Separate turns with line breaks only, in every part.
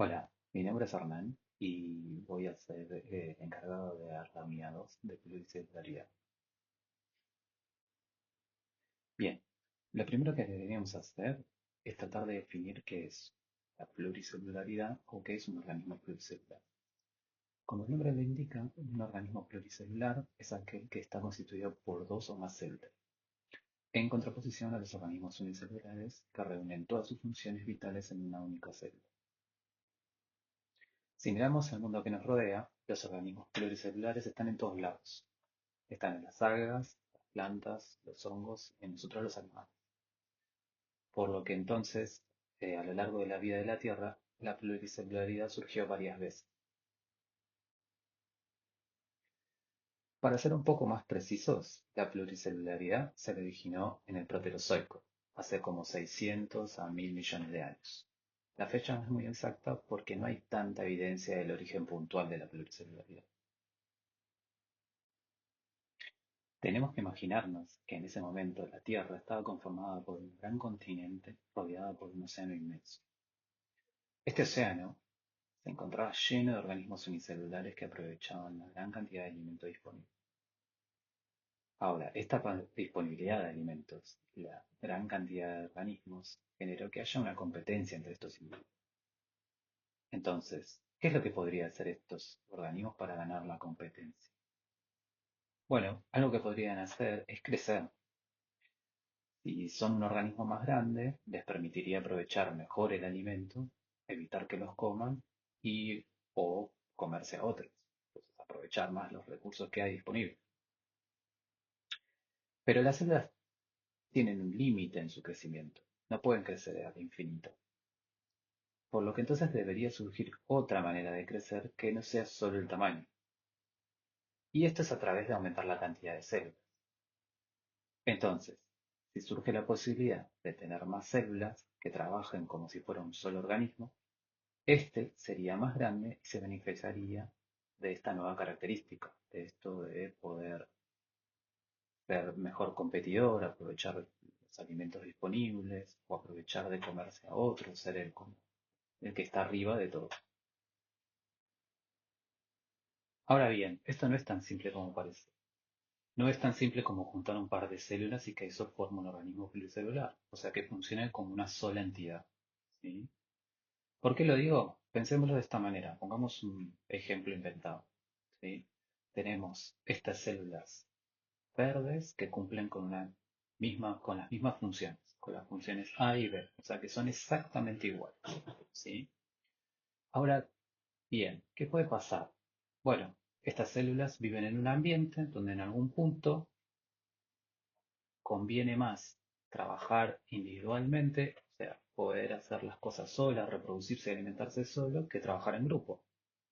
Hola, mi nombre es Hernán y voy a ser encargado de dar la unidad 2 de pluricelularidad. Bien, lo primero que deberíamos hacer es tratar de definir qué es la pluricelularidad o qué es un organismo pluricelular. Como el nombre lo indica, un organismo pluricelular es aquel que está constituido por dos o más células, en contraposición a los organismos unicelulares que reúnen todas sus funciones vitales en una única célula. Si miramos el mundo que nos rodea, los organismos pluricelulares están en todos lados. Están en las algas, las plantas, los hongos y en nosotros los animales. Por lo que entonces, a lo largo de la vida de la Tierra, la pluricelularidad surgió varias veces. Para ser un poco más precisos, la pluricelularidad se originó en el Proterozoico, hace como 600 a 1000 millones de años. La fecha no es muy exacta porque no hay tanta evidencia del origen puntual de la pluricelularidad. Tenemos que imaginarnos que en ese momento la Tierra estaba conformada por un gran continente rodeada por un océano inmenso. Este océano se encontraba lleno de organismos unicelulares que aprovechaban la gran cantidad de alimento disponible. Ahora, esta disponibilidad de alimentos y la gran cantidad de organismos generó que haya una competencia entre estos individuos. Entonces, ¿qué es lo que podrían hacer estos organismos para ganar la competencia? Bueno, algo que podrían hacer es crecer. Si son un organismo más grande, les permitiría aprovechar mejor el alimento, evitar que los coman y o comerse a otros, entonces aprovechar más los recursos que hay disponibles. Pero las células tienen un límite en su crecimiento, no pueden crecer al infinito, por lo que entonces debería surgir otra manera de crecer que no sea solo el tamaño. Y esto es a través de aumentar la cantidad de células. Entonces, si surge la posibilidad de tener más células que trabajen como si fuera un solo organismo, este sería más grande y se beneficiaría de esta nueva característica, de esto de poder ser mejor competidor, aprovechar los alimentos disponibles o aprovechar de comerse a otros, ser el que está arriba de todo. Ahora bien, esto no es tan simple como parece. No es tan simple como juntar un par de células y que eso forme un organismo pluricelular, o sea que funcione como una sola entidad. ¿Sí? ¿Por qué lo digo? Pensémoslo de esta manera, pongamos un ejemplo inventado. ¿Sí? Tenemos estas células verdes que cumplen con las mismas funciones, con las funciones A y B, o sea que son exactamente iguales, ¿sí? Ahora bien, ¿qué puede pasar? Bueno, estas células viven en un ambiente donde en algún punto conviene más trabajar individualmente, o sea, poder hacer las cosas solas, reproducirse y alimentarse solo, que trabajar en grupo.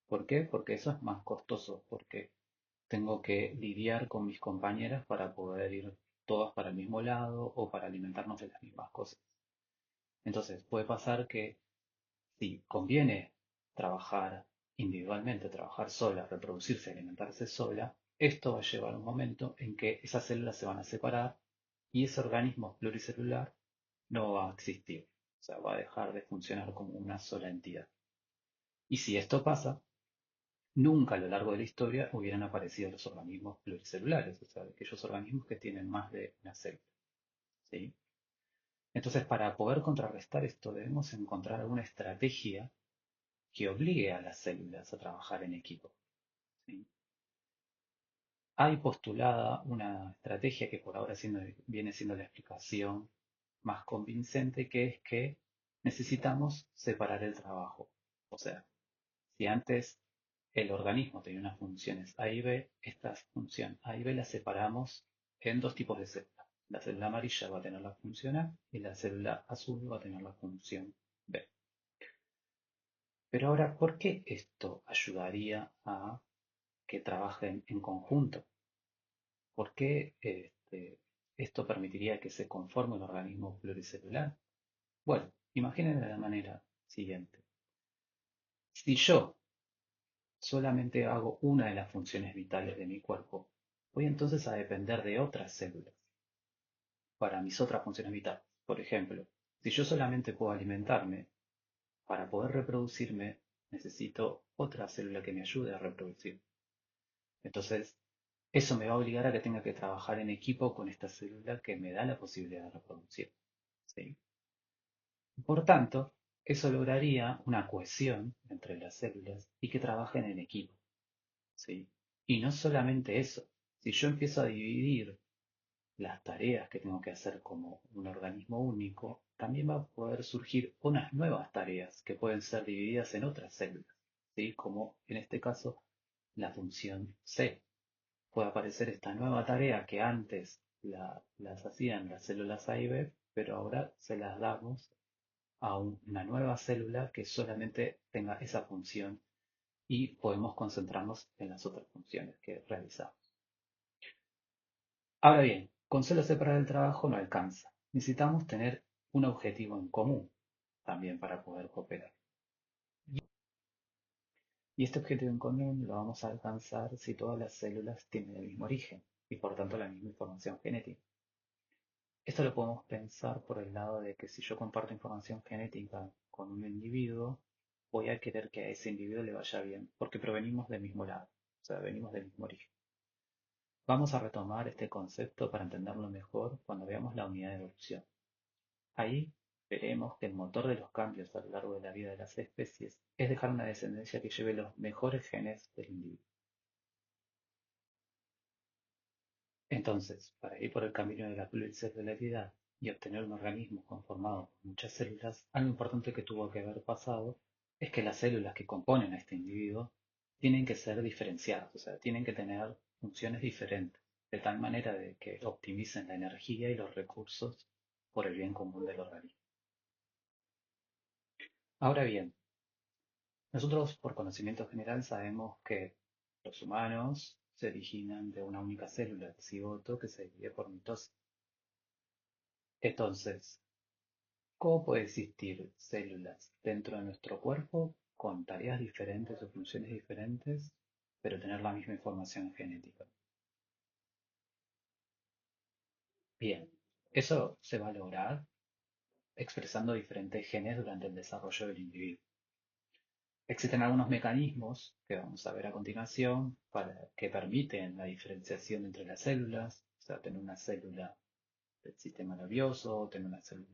¿Por qué? Porque eso es más costoso, porque tengo que lidiar con mis compañeras para poder ir todas para el mismo lado o para alimentarnos de las mismas cosas. Entonces, puede pasar que si conviene trabajar individualmente, trabajar sola, reproducirse, alimentarse sola, esto va a llevar a un momento en que esas células se van a separar y ese organismo pluricelular no va a existir. O sea, va a dejar de funcionar como una sola entidad. Y si esto pasa, nunca a lo largo de la historia hubieran aparecido los organismos pluricelulares, o sea, aquellos organismos que tienen más de una célula. ¿Sí? Entonces, para poder contrarrestar esto, debemos encontrar alguna estrategia que obligue a las células a trabajar en equipo. ¿Sí? Hay postulada una estrategia que por ahora viene siendo la explicación más convincente, que es que necesitamos separar el trabajo. O sea, si antes el organismo tenía unas funciones A y B, estas funciones A y B las separamos en dos tipos de células. La célula amarilla va a tener la función A y la célula azul va a tener la función B. Pero ahora, ¿por qué esto ayudaría a que trabajen en conjunto? ¿Por qué esto permitiría que se conforme un organismo pluricelular? Bueno, imaginen de la manera siguiente. Si yo solamente hago una de las funciones vitales de mi cuerpo, voy entonces a depender de otras células para mis otras funciones vitales. Por ejemplo, si yo solamente puedo alimentarme, para poder reproducirme necesito otra célula que me ayude a reproducir. Entonces, eso me va a obligar a que tenga que trabajar en equipo con esta célula que me da la posibilidad de reproducir. ¿Sí? Por tanto, eso lograría una cohesión entre las células y que trabajen en equipo. ¿Sí? Y no solamente eso, si yo empiezo a dividir las tareas que tengo que hacer como un organismo único, también va a poder surgir unas nuevas tareas que pueden ser divididas en otras células, ¿sí? Como en este caso la función C. Puede aparecer esta nueva tarea que antes las hacían las células A y B, pero ahora se las damos a una nueva célula que solamente tenga esa función y podemos concentrarnos en las otras funciones que realizamos. Ahora bien, con solo separar el trabajo no alcanza. Necesitamos tener un objetivo en común también para poder cooperar. Y este objetivo en común lo vamos a alcanzar si todas las células tienen el mismo origen y por tanto la misma información genética. Esto lo podemos pensar por el lado de que si yo comparto información genética con un individuo, voy a querer que a ese individuo le vaya bien, porque provenimos del mismo lado, o sea, venimos del mismo origen. Vamos a retomar este concepto para entenderlo mejor cuando veamos la unidad de evolución. Ahí veremos que el motor de los cambios a lo largo de la vida de las especies es dejar una descendencia que lleve los mejores genes del individuo. Entonces, para ir por el camino de la pluricelularidad y obtener un organismo conformado por muchas células, algo importante que tuvo que haber pasado es que las células que componen a este individuo tienen que ser diferenciadas, o sea, tienen que tener funciones diferentes, de tal manera de que optimicen la energía y los recursos por el bien común del organismo. Ahora bien, nosotros por conocimiento general sabemos que los humanos se originan de una única célula, el cigoto, que se divide por mitosis. Entonces, ¿cómo puede existir células dentro de nuestro cuerpo con tareas diferentes o funciones diferentes, pero tener la misma información genética? Bien, eso se va a lograr expresando diferentes genes durante el desarrollo del individuo. Existen algunos mecanismos que vamos a ver a continuación que permiten la diferenciación entre las células, o sea, tener una célula del sistema nervioso, tener una célula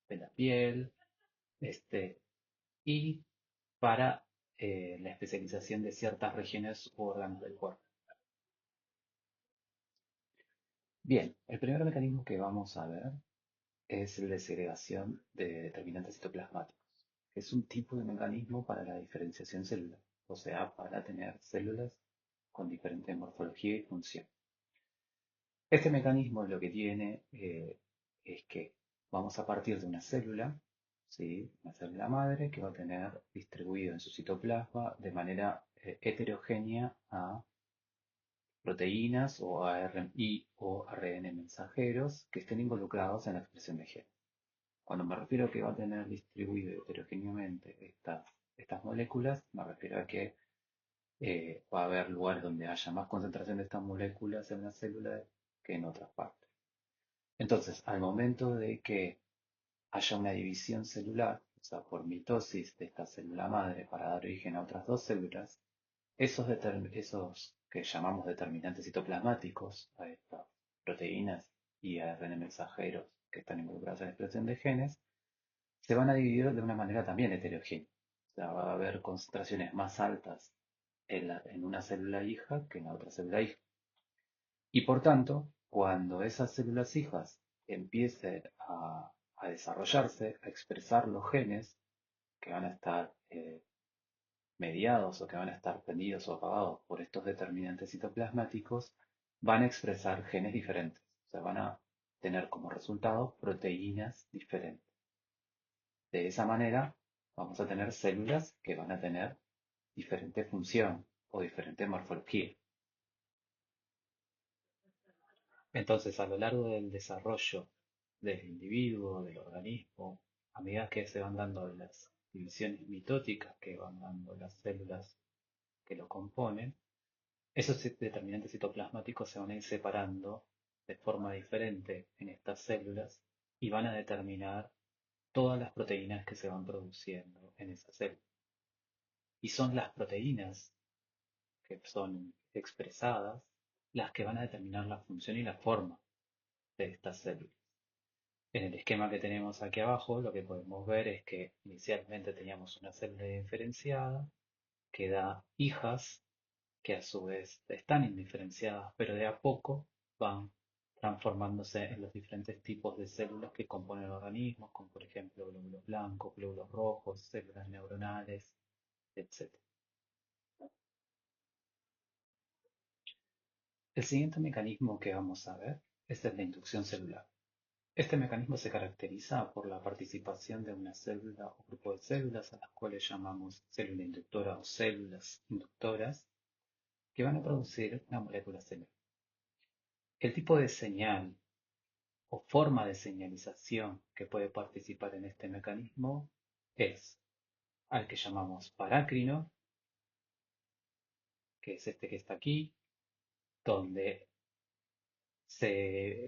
de la piel, este, y para la especialización de ciertas regiones u órganos del cuerpo. Bien, el primer mecanismo que vamos a ver es el de segregación de determinantes citoplasmáticos, que es un tipo de mecanismo para la diferenciación celular, o sea, para tener células con diferente morfología y función. Este mecanismo lo que tiene es que vamos a partir de una célula, ¿sí? Una célula madre que va a tener distribuido en su citoplasma de manera heterogénea a proteínas o ARN o ARN mensajeros que estén involucrados en la expresión de genes. Cuando me refiero a que va a tener distribuido heterogéneamente estas moléculas, me refiero a que va a haber lugares donde haya más concentración de estas moléculas en la célula que en otras partes. Entonces, al momento de que haya una división celular, o sea, por mitosis de esta célula madre para dar origen a otras dos células, esos que llamamos determinantes citoplasmáticos, a estas proteínas y ARN mensajeros que están involucrados en la expresión de genes, se van a dividir de una manera también heterogénea. O sea, va a haber concentraciones más altas en una célula hija que en la otra célula hija. Y por tanto, cuando esas células hijas empiecen a desarrollarse, a expresar los genes que van a estar mediados o que van a estar prendidos o apagados por estos determinantes citoplasmáticos, van a expresar genes diferentes. O sea, van a tener como resultado proteínas diferentes. De esa manera, vamos a tener células que van a tener diferente función o diferente morfología. Entonces, a lo largo del desarrollo del individuo, del organismo, a medida que se van dando las divisiones mitóticas que van dando las células que lo componen, esos determinantes citoplasmáticos se van a ir separando de forma diferente en estas células y van a determinar todas las proteínas que se van produciendo en esa célula. Y son las proteínas que son expresadas las que van a determinar la función y la forma de estas células. En el esquema que tenemos aquí abajo, lo que podemos ver es que inicialmente teníamos una célula indiferenciada que da hijas que a su vez están indiferenciadas, pero de a poco van transformándose en los diferentes tipos de células que componen el organismo, como por ejemplo glóbulos blancos, glóbulos rojos, células neuronales, etc. El siguiente mecanismo que vamos a ver es el de inducción celular. Este mecanismo se caracteriza por la participación de una célula o grupo de células a las cuales llamamos célula inductora o células inductoras que van a producir una molécula señal. El tipo de señal o forma de señalización que puede participar en este mecanismo es al que llamamos parácrino, que es este que está aquí, donde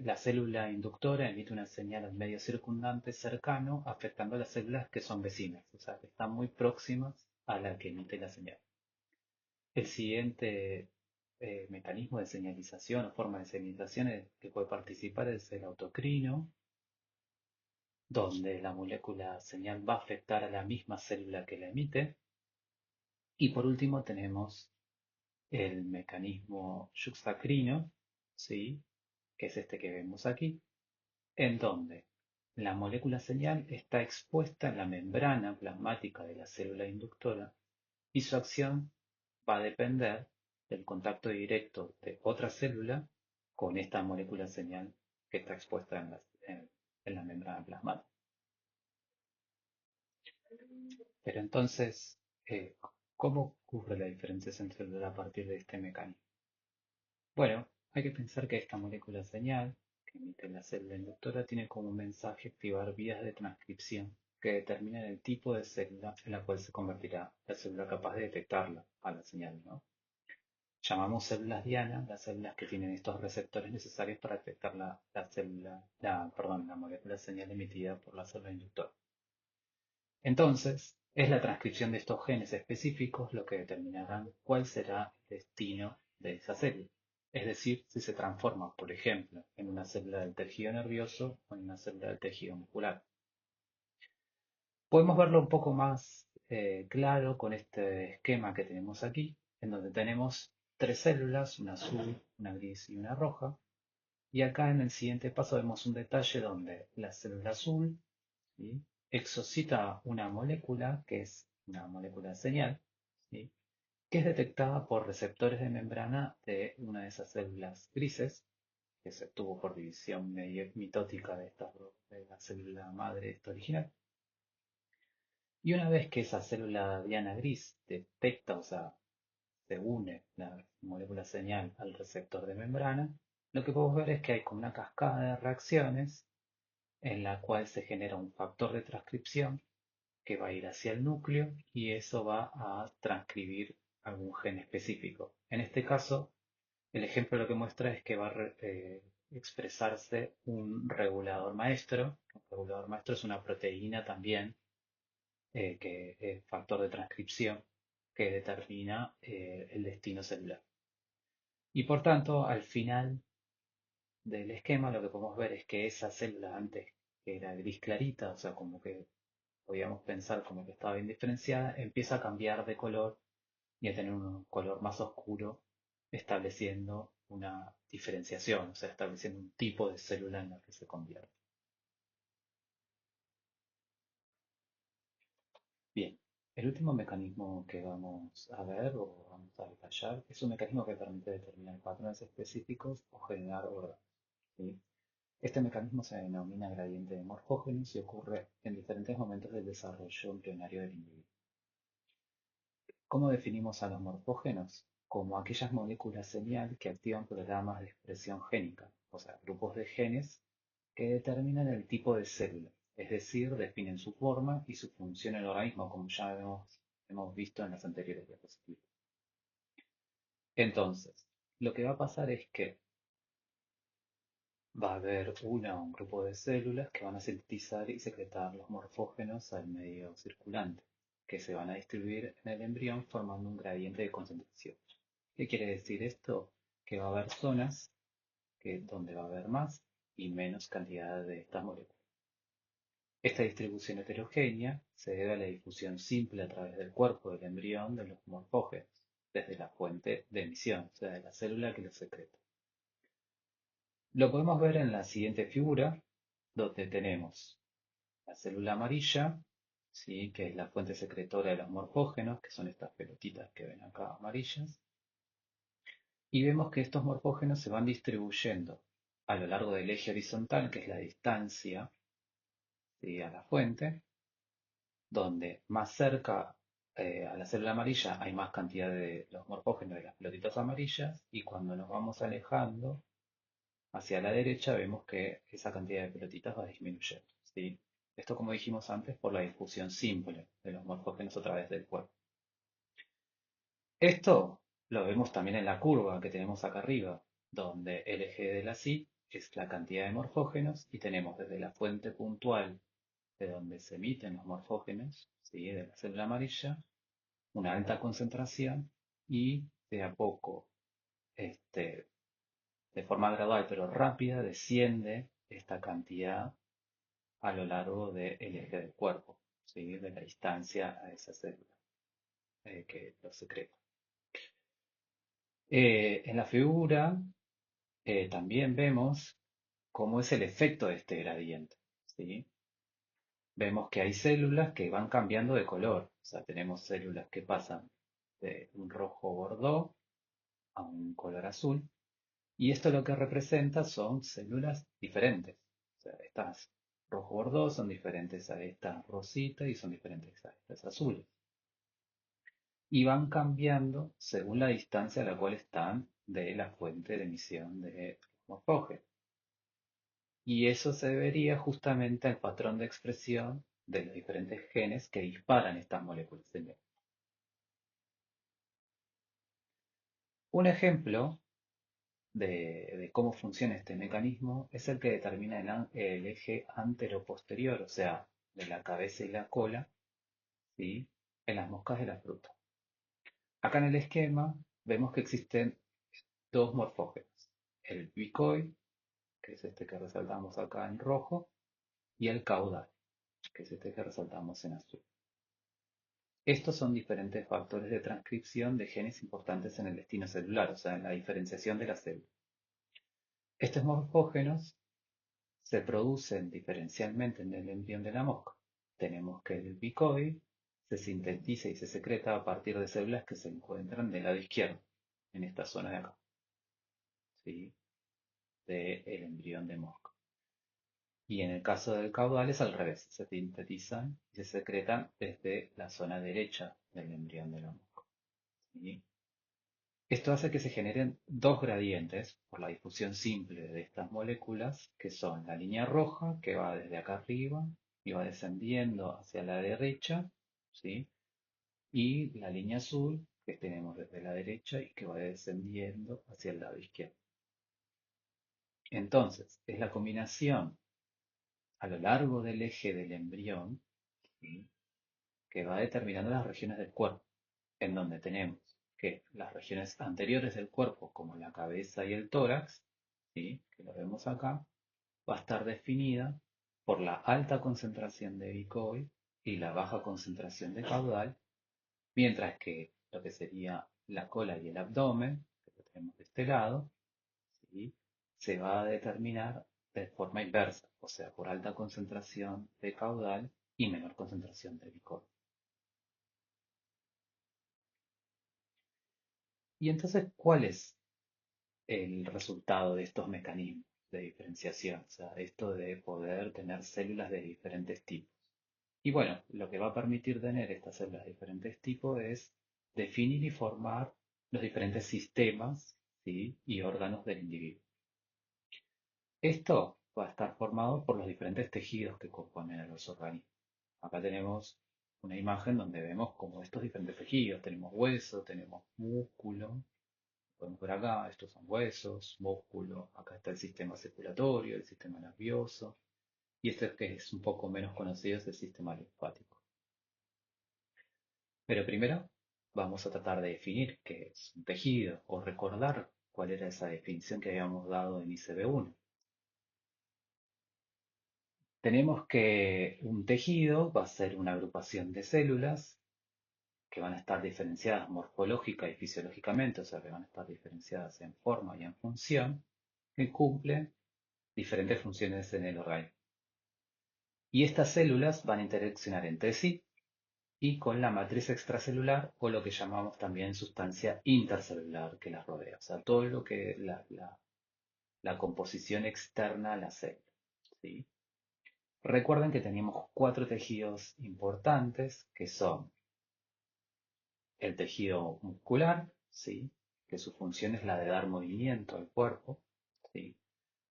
la célula inductora emite una señal al medio circundante cercano, afectando a las células que son vecinas, o sea, que están muy próximas a la que emite la señal. El siguiente mecanismo de señalización o forma de señalización que puede participar es el autocrino, donde la molécula señal va a afectar a la misma célula que la emite. Y por último tenemos el mecanismo yuxtacrino, ¿sí? Que es este que vemos aquí, en donde la molécula señal está expuesta en la membrana plasmática de la célula inductora y su acción va a depender del contacto directo de otra célula con esta molécula señal que está expuesta en la membrana plasmática. Pero entonces, ¿cómo ocurre la diferenciación celular a partir de este mecanismo? Bueno, hay que pensar que esta molécula señal que emite la célula inductora tiene como mensaje activar vías de transcripción que determinan el tipo de célula en la cual se convertirá la célula capaz de detectarla a la señal, ¿no? Llamamos células diana las células que tienen estos receptores necesarios para detectar la molécula señal emitida por la célula inductora. Entonces, es la transcripción de estos genes específicos lo que determinarán cuál será el destino de esa célula. Es decir, si se transforma, por ejemplo, en una célula del tejido nervioso o en una célula del tejido muscular. Podemos verlo un poco más claro con este esquema que tenemos aquí, en donde tenemos tres células, una azul, una gris y una roja. Y acá en el siguiente paso vemos un detalle donde la célula azul, ¿sí?, exocita una molécula que es una molécula señal, ¿sí?, que es detectada por receptores de membrana de una de esas células grises, que se obtuvo por división mitótica de la célula madre esta original. Y una vez que esa célula diana gris detecta, o sea, se une la molécula señal al receptor de membrana, lo que podemos ver es que hay como una cascada de reacciones en la cual se genera un factor de transcripción que va a ir hacia el núcleo y eso va a transcribir algún gen específico. En este caso, el ejemplo lo que muestra es que va a expresarse un regulador maestro. Un regulador maestro es una proteína también que es factor de transcripción que determina el destino celular. Y por tanto, al final del esquema lo que podemos ver es que esa célula antes que era gris clarita, o sea, como que podíamos pensar como que estaba bien diferenciada, empieza a cambiar de color y a tener un color más oscuro, estableciendo una diferenciación, o sea, estableciendo un tipo de célula en la que se convierte. Bien, el último mecanismo que vamos a ver o vamos a detallar es un mecanismo que permite determinar patrones específicos o generar órdenes, ¿sí? Este mecanismo se denomina gradiente de morfógenes y ocurre en diferentes momentos del desarrollo embrionario del individuo. ¿Cómo definimos a los morfógenos? Como aquellas moléculas señal que activan programas de expresión génica, o sea, grupos de genes que determinan el tipo de célula, es decir, definen su forma y su función en el organismo, como ya hemos visto en las anteriores diapositivas. Entonces, lo que va a pasar es que va a haber un grupo de células que van a sintetizar y secretar los morfógenos al medio circulante, que se van a distribuir en el embrión formando un gradiente de concentración. ¿Qué quiere decir esto? Que va a haber zonas donde va a haber más y menos cantidad de estas moléculas. Esta distribución heterogénea se debe a la difusión simple a través del cuerpo del embrión de los morfógenos, desde la fuente de emisión, o sea, de la célula que los secreta. Lo podemos ver en la siguiente figura, donde tenemos la célula amarilla, ¿sí? Que es la fuente secretora de los morfógenos, que son estas pelotitas que ven acá amarillas, y vemos que estos morfógenos se van distribuyendo a lo largo del eje horizontal, que es la distancia, ¿sí? A la fuente, donde más cerca a la célula amarilla hay más cantidad de los morfógenos de las pelotitas amarillas, y cuando nos vamos alejando hacia la derecha vemos que esa cantidad de pelotitas va disminuyendo, ¿sí? Esto, como dijimos antes, por la difusión simple de los morfógenos a través del cuerpo. Esto lo vemos también en la curva que tenemos acá arriba, donde el eje de la Y es la cantidad de morfógenos y tenemos desde la fuente puntual de donde se emiten los morfógenos, ¿sí? De la célula amarilla, una alta concentración y de a poco, de forma gradual pero rápida, desciende esta cantidad a lo largo del eje del cuerpo, ¿sí? De la distancia a esa célula que lo secreta. En la figura también vemos cómo es el efecto de este gradiente, ¿sí? Vemos que hay células que van cambiando de color, o sea, tenemos células que pasan de un rojo bordó a un color azul, y esto lo que representa son células diferentes. O sea, estas rojo bordó son diferentes a estas rositas y son diferentes a estas azules. Y van cambiando según la distancia a la cual están de la fuente de emisión de morfógeno. Y eso se debería justamente al patrón de expresión de los diferentes genes que disparan estas moléculas. Un ejemplo de cómo funciona este mecanismo es el que determina el eje antero-posterior, o sea, de la cabeza y la cola, ¿sí? En las moscas de la fruta. Acá en el esquema vemos que existen dos morfógenos, el bicoid, que es este que resaltamos acá en rojo, y el caudal, que es este que resaltamos en azul. Estos son diferentes factores de transcripción de genes importantes en el destino celular, o sea, en la diferenciación de la célula. Estos morfógenos se producen diferencialmente en el embrión de la mosca. Tenemos que el bicoid se sintetiza y se secreta a partir de células que se encuentran del lado izquierdo, en esta zona de acá, ¿sí? Del embrión de mosca. Y en el caso del caudal es al revés, se sintetizan y se secretan desde la zona derecha del embrión de la mosca, ¿sí? Esto hace que se generen dos gradientes por la difusión simple de estas moléculas, que son la línea roja, que va desde acá arriba y va descendiendo hacia la derecha, ¿sí? Y la línea azul, que tenemos desde la derecha y que va descendiendo hacia el lado izquierdo. Entonces, es la combinación a lo largo del eje del embrión, ¿sí? Que va determinando las regiones del cuerpo, en donde tenemos que las regiones anteriores del cuerpo, como la cabeza y el tórax, ¿sí? Que lo vemos acá, va a estar definida por la alta concentración de bicoid y la baja concentración de caudal, mientras que lo que sería la cola y el abdomen, que lo tenemos de este lado, ¿sí? Se va a determinar de forma inversa, o sea, por alta concentración de caudal y menor concentración de bicoid. Y entonces, ¿cuál es el resultado de estos mecanismos de diferenciación? O sea, esto de poder tener células de diferentes tipos. Y bueno, lo que va a permitir tener estas células de diferentes tipos es definir y formar los diferentes sistemas, ¿sí? Y órganos del individuo. Esto va a estar formado por los diferentes tejidos que componen a los organismos. Acá tenemos una imagen donde vemos como estos diferentes tejidos, tenemos hueso, tenemos músculo, podemos ver acá, estos son huesos, músculo, acá está el sistema circulatorio, el sistema nervioso, y este que es un poco menos conocido es el sistema linfático. Pero primero vamos a tratar de definir qué es un tejido o recordar cuál era esa definición que habíamos dado en ICB1. Tenemos que un tejido va a ser una agrupación de células que van a estar diferenciadas morfológica y fisiológicamente, o sea, que van a estar diferenciadas en forma y en función, que cumplen diferentes funciones en el organismo. Y estas células van a interaccionar entre sí y con la matriz extracelular o lo que llamamos también sustancia intercelular que las rodea, o sea, todo lo que la composición externa a la célula. ¿Sí? Recuerden que teníamos cuatro tejidos importantes que son el tejido muscular, ¿sí? Que su función es la de dar movimiento al cuerpo. ¿Sí?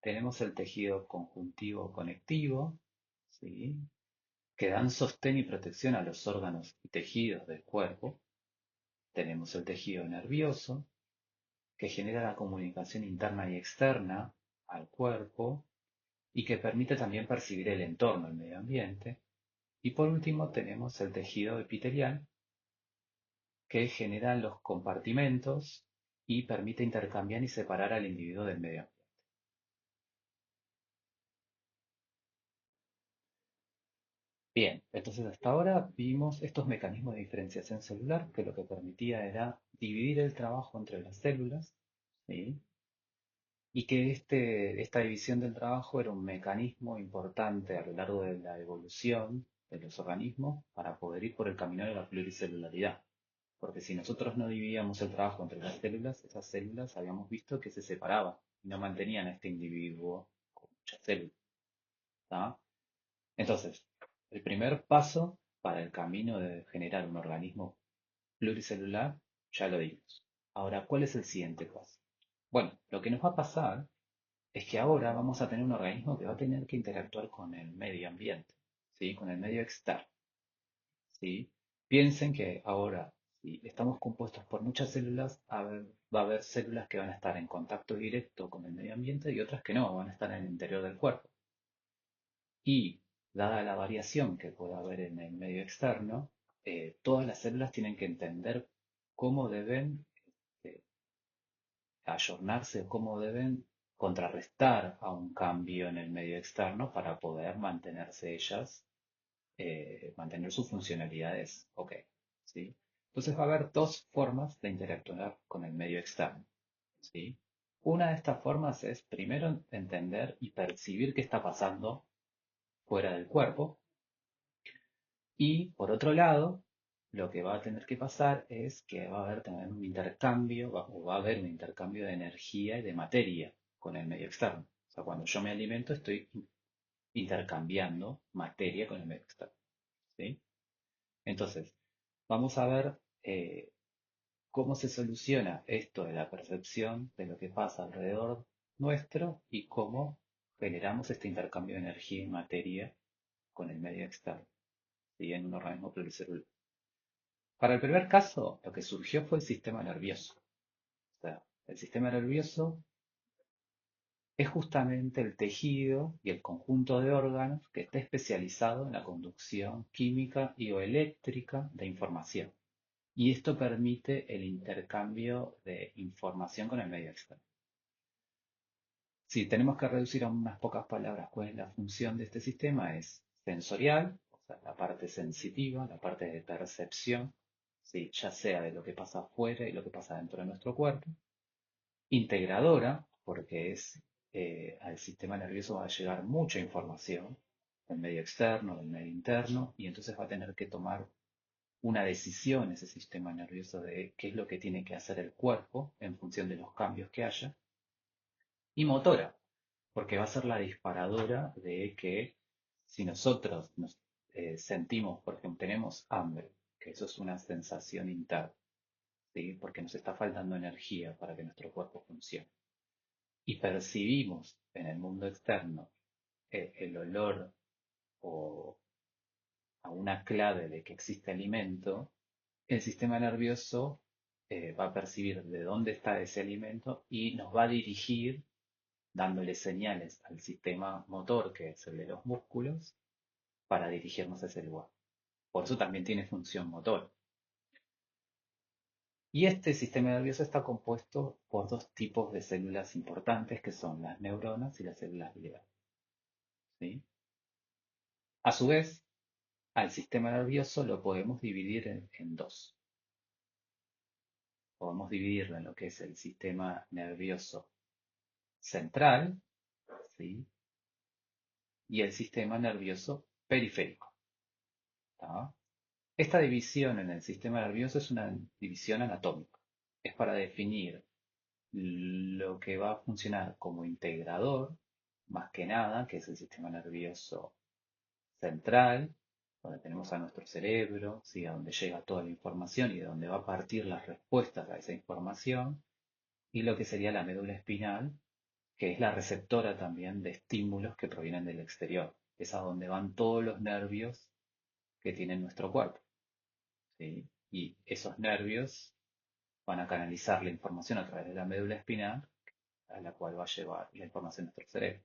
Tenemos el tejido conjuntivo conectivo, ¿sí? Que dan sostén y protección a los órganos y tejidos del cuerpo. Tenemos el tejido nervioso, que genera la comunicación interna y externa al cuerpo y que permite también percibir el entorno, el medio ambiente. Y por último tenemos el tejido epitelial, que genera los compartimentos y permite intercambiar y separar al individuo del medio ambiente. Bien, entonces hasta ahora vimos estos mecanismos de diferenciación celular que lo que permitía era dividir el trabajo entre las células, ¿sí? Y que esta división del trabajo era un mecanismo importante a lo largo de la evolución de los organismos para poder ir por el camino de la pluricelularidad. Porque si nosotros no dividíamos el trabajo entre las células, esas células habíamos visto que se separaban y no mantenían a este individuo con muchas células. ¿Tá? Entonces, el primer paso para el camino de generar un organismo pluricelular ya lo dimos. Ahora, ¿cuál es el siguiente paso? Bueno, lo que nos va a pasar es que ahora vamos a tener un organismo que va a tener que interactuar con el medio ambiente, ¿sí? Con el medio externo, ¿sí? Piensen que ahora, si estamos compuestos por muchas células, va a haber células que van a estar en contacto directo con el medio ambiente y otras que no, van a estar en el interior del cuerpo. Y dada la variación que puede haber en el medio externo, todas las células tienen que entender cómo deben eh, ayornarse o cómo deben contrarrestar a un cambio en el medio externo para poder mantenerse ellas, mantener sus funcionalidades. Ok, ¿sí? Entonces va a haber dos formas de interactuar con el medio externo. ¿Sí? Una de estas formas es primero entender y percibir qué está pasando fuera del cuerpo. Y por otro lado, lo que va a tener que pasar es que va a haber también un intercambio, o va a haber un intercambio de energía y de materia con el medio externo. O sea, cuando yo me alimento estoy intercambiando materia con el medio externo. ¿Sí? Entonces, vamos a ver cómo se soluciona esto de la percepción de lo que pasa alrededor nuestro y cómo generamos este intercambio de energía y materia con el medio externo, ¿sí? En un organismo pluricelular. Para el primer caso, lo que surgió fue el sistema nervioso. O sea, el sistema nervioso es justamente el tejido y el conjunto de órganos que está especializado en la conducción química y o eléctrica de información. Y esto permite el intercambio de información con el medio externo. Si tenemos que reducir a unas pocas palabras cuál es la función de este sistema, es sensorial, o sea, la parte sensitiva, la parte de percepción, ¿sí? Ya sea de lo que pasa afuera y lo que pasa dentro de nuestro cuerpo. Integradora, porque al sistema nervioso va a llegar mucha información del medio externo, del medio interno, y entonces va a tener que tomar una decisión ese sistema nervioso de qué es lo que tiene que hacer el cuerpo en función de los cambios que haya. Y motora, porque va a ser la disparadora de que si nosotros nos sentimos, por ejemplo, tenemos hambre, que eso es una sensación interna, ¿sí? Porque nos está faltando energía para que nuestro cuerpo funcione. Y percibimos en el mundo externo el olor o a una clave de que existe alimento, el sistema nervioso va a percibir de dónde está ese alimento y nos va a dirigir dándole señales al sistema motor, que es el de los músculos, para dirigirnos a ese lugar. Por eso también tiene función motor. Y este sistema nervioso está compuesto por dos tipos de células importantes, que son las neuronas y las células gliales. ¿Sí? A su vez, al sistema nervioso lo podemos dividir en dos. Podemos dividirlo en lo que es el sistema nervioso central, ¿sí? Y el sistema nervioso periférico. ¿Tá? Esta división en el sistema nervioso es una división anatómica. Es para definir lo que va a funcionar como integrador, más que nada, que es el sistema nervioso central, donde tenemos a nuestro cerebro, ¿sí? A donde llega toda la información y de donde va a partir las respuestas a esa información, y lo que sería la médula espinal, que es la receptora también de estímulos que provienen del exterior. Es a donde van todos los nervios que tiene nuestro cuerpo, ¿sí? Y esos nervios van a canalizar la información a través de la médula espinal, a la cual va a llevar la información a nuestro cerebro.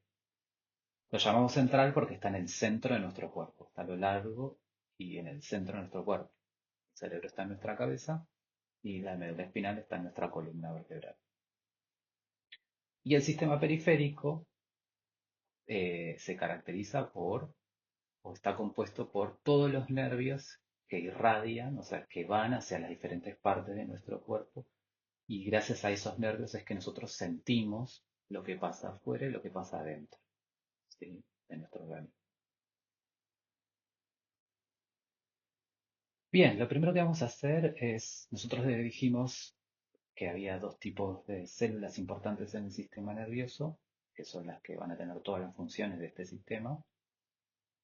Lo llamamos central porque está en el centro de nuestro cuerpo, está a lo largo y en el centro de nuestro cuerpo. El cerebro está en nuestra cabeza y la médula espinal está en nuestra columna vertebral. Y el sistema periférico se caracteriza por, o está compuesto por todos los nervios que irradian, o sea, que van hacia las diferentes partes de nuestro cuerpo, y gracias a esos nervios es que nosotros sentimos lo que pasa afuera y lo que pasa adentro, ¿sí? De nuestro organismo. Bien, lo primero que vamos a hacer es, nosotros le dijimos que había dos tipos de células importantes en el sistema nervioso, que son las que van a tener todas las funciones de este sistema,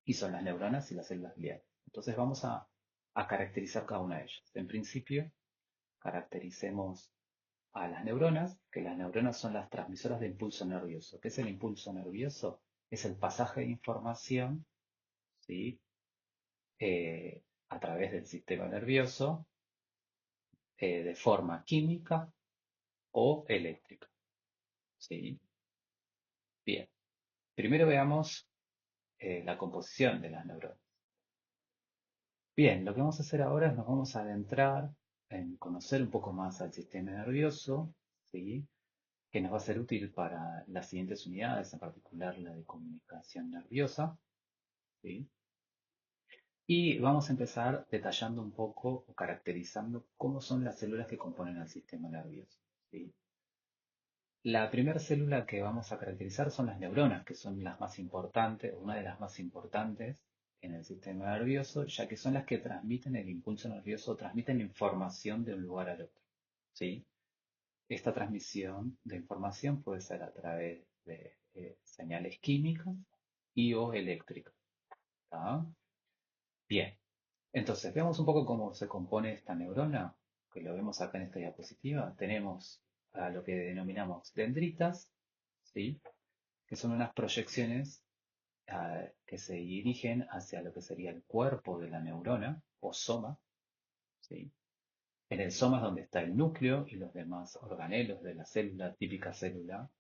y son las neuronas y las células gliales. Entonces vamos a caracterizar cada una de ellas. En principio, caractericemos a las neuronas, que las neuronas son las transmisoras de impulso nervioso. ¿Qué es el impulso nervioso? Es el pasaje de información, ¿sí? A través del sistema nervioso, de forma química o eléctrica, ¿sí? Bien, primero veamos la composición de las neuronas. Bien, lo que vamos a hacer ahora es nos vamos a adentrar en conocer un poco más al sistema nervioso, ¿sí? Que nos va a ser útil para las siguientes unidades, en particular la de comunicación nerviosa, ¿sí? Y vamos a empezar detallando un poco o caracterizando cómo son las células que componen el sistema nervioso, ¿sí? La primera célula que vamos a caracterizar son las neuronas, que son las más importantes, o una de las más importantes en el sistema nervioso, ya que son las que transmiten el impulso nervioso, transmiten información de un lugar al otro, ¿sí? Esta transmisión de información puede ser a través de señales químicas y o eléctricas, ¿tá? Bien, entonces veamos un poco cómo se compone esta neurona, que lo vemos acá en esta diapositiva. Tenemos a lo que denominamos dendritas, ¿sí? Que son unas proyecciones que se dirigen hacia lo que sería el cuerpo de la neurona o soma, ¿sí? En el soma es donde está el núcleo y los demás organelos de la célula, típica célula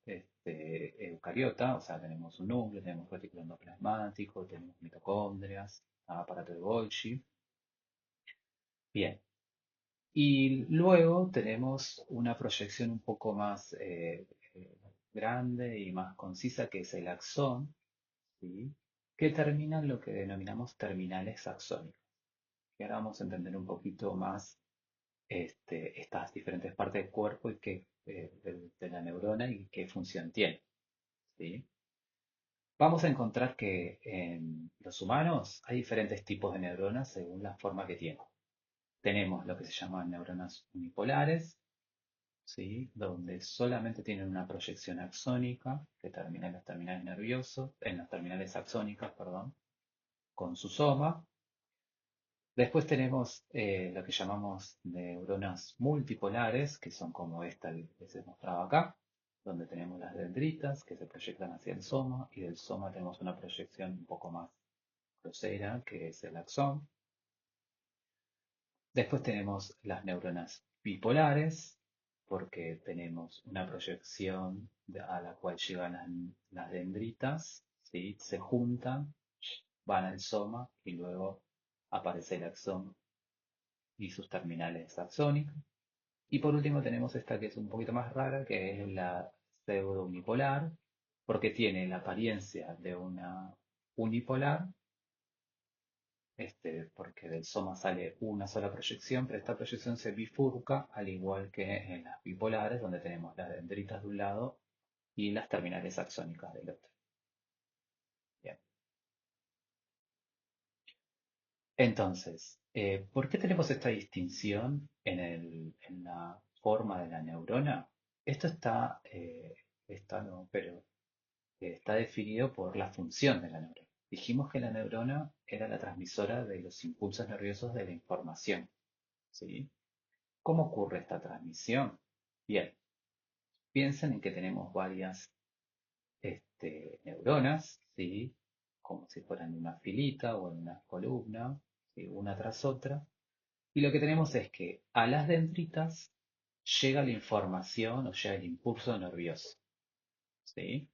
eucariota, o sea, tenemos un núcleo, tenemos retículo endoplasmático, tenemos mitocondrias, aparato de Golgi. Bien, y luego tenemos una proyección un poco más grande y más concisa, que es el axón, ¿sí? Que termina en lo que denominamos terminales axónicas. Y ahora vamos a entender un poquito más estas diferentes partes del cuerpo y de la neurona y qué función tiene, ¿sí? Vamos a encontrar que en los humanos hay diferentes tipos de neuronas según la forma que tienen. Tenemos lo que se llaman neuronas unipolares, ¿sí? Donde solamente tienen una proyección axónica que termina en los terminales nerviosos, en las terminales axónicas, perdón, con su soma. Después tenemos lo que llamamos neuronas multipolares, que son como esta que se mostraba acá, donde tenemos las dendritas que se proyectan hacia el soma, y del soma tenemos una proyección un poco más grosera, que es el axón. Después tenemos las neuronas bipolares, porque tenemos una proyección a la cual llegan las dendritas, ¿sí? Se juntan, van al soma y luego aparece el axón y sus terminales axónicas. Y por último tenemos esta que es un poquito más rara, que es la pseudo unipolar, porque tiene la apariencia de una unipolar, porque del soma sale una sola proyección, pero esta proyección se bifurca, al igual que en las bipolares, donde tenemos las dendritas de un lado y las terminales axónicas del otro. Bien. Entonces, ¿por qué tenemos esta distinción en la forma de la neurona? Esto está no, pero está definido por la función de la neurona. Dijimos que la neurona era la transmisora de los impulsos nerviosos de la información, ¿sí? ¿Cómo ocurre esta transmisión? Bien, piensen en que tenemos varias neuronas, ¿sí? Como si fueran en una filita o en una columna, ¿sí? Una tras otra. Y lo que tenemos es que a las dendritas llega la información o llega el impulso nervioso, ¿sí?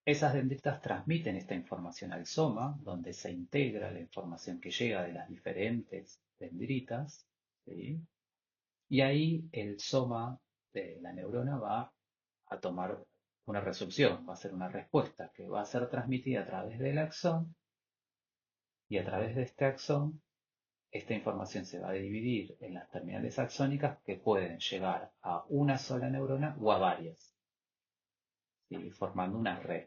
Esas dendritas transmiten esta información al soma, donde se integra la información que llega de las diferentes dendritas, ¿sí? Y ahí el soma de la neurona va a tomar una resolución, va a ser una respuesta que va a ser transmitida a través del axón y a través de este axón esta información se va a dividir en las terminales axónicas que pueden llegar a una sola neurona o a varias, ¿sí? Formando una red.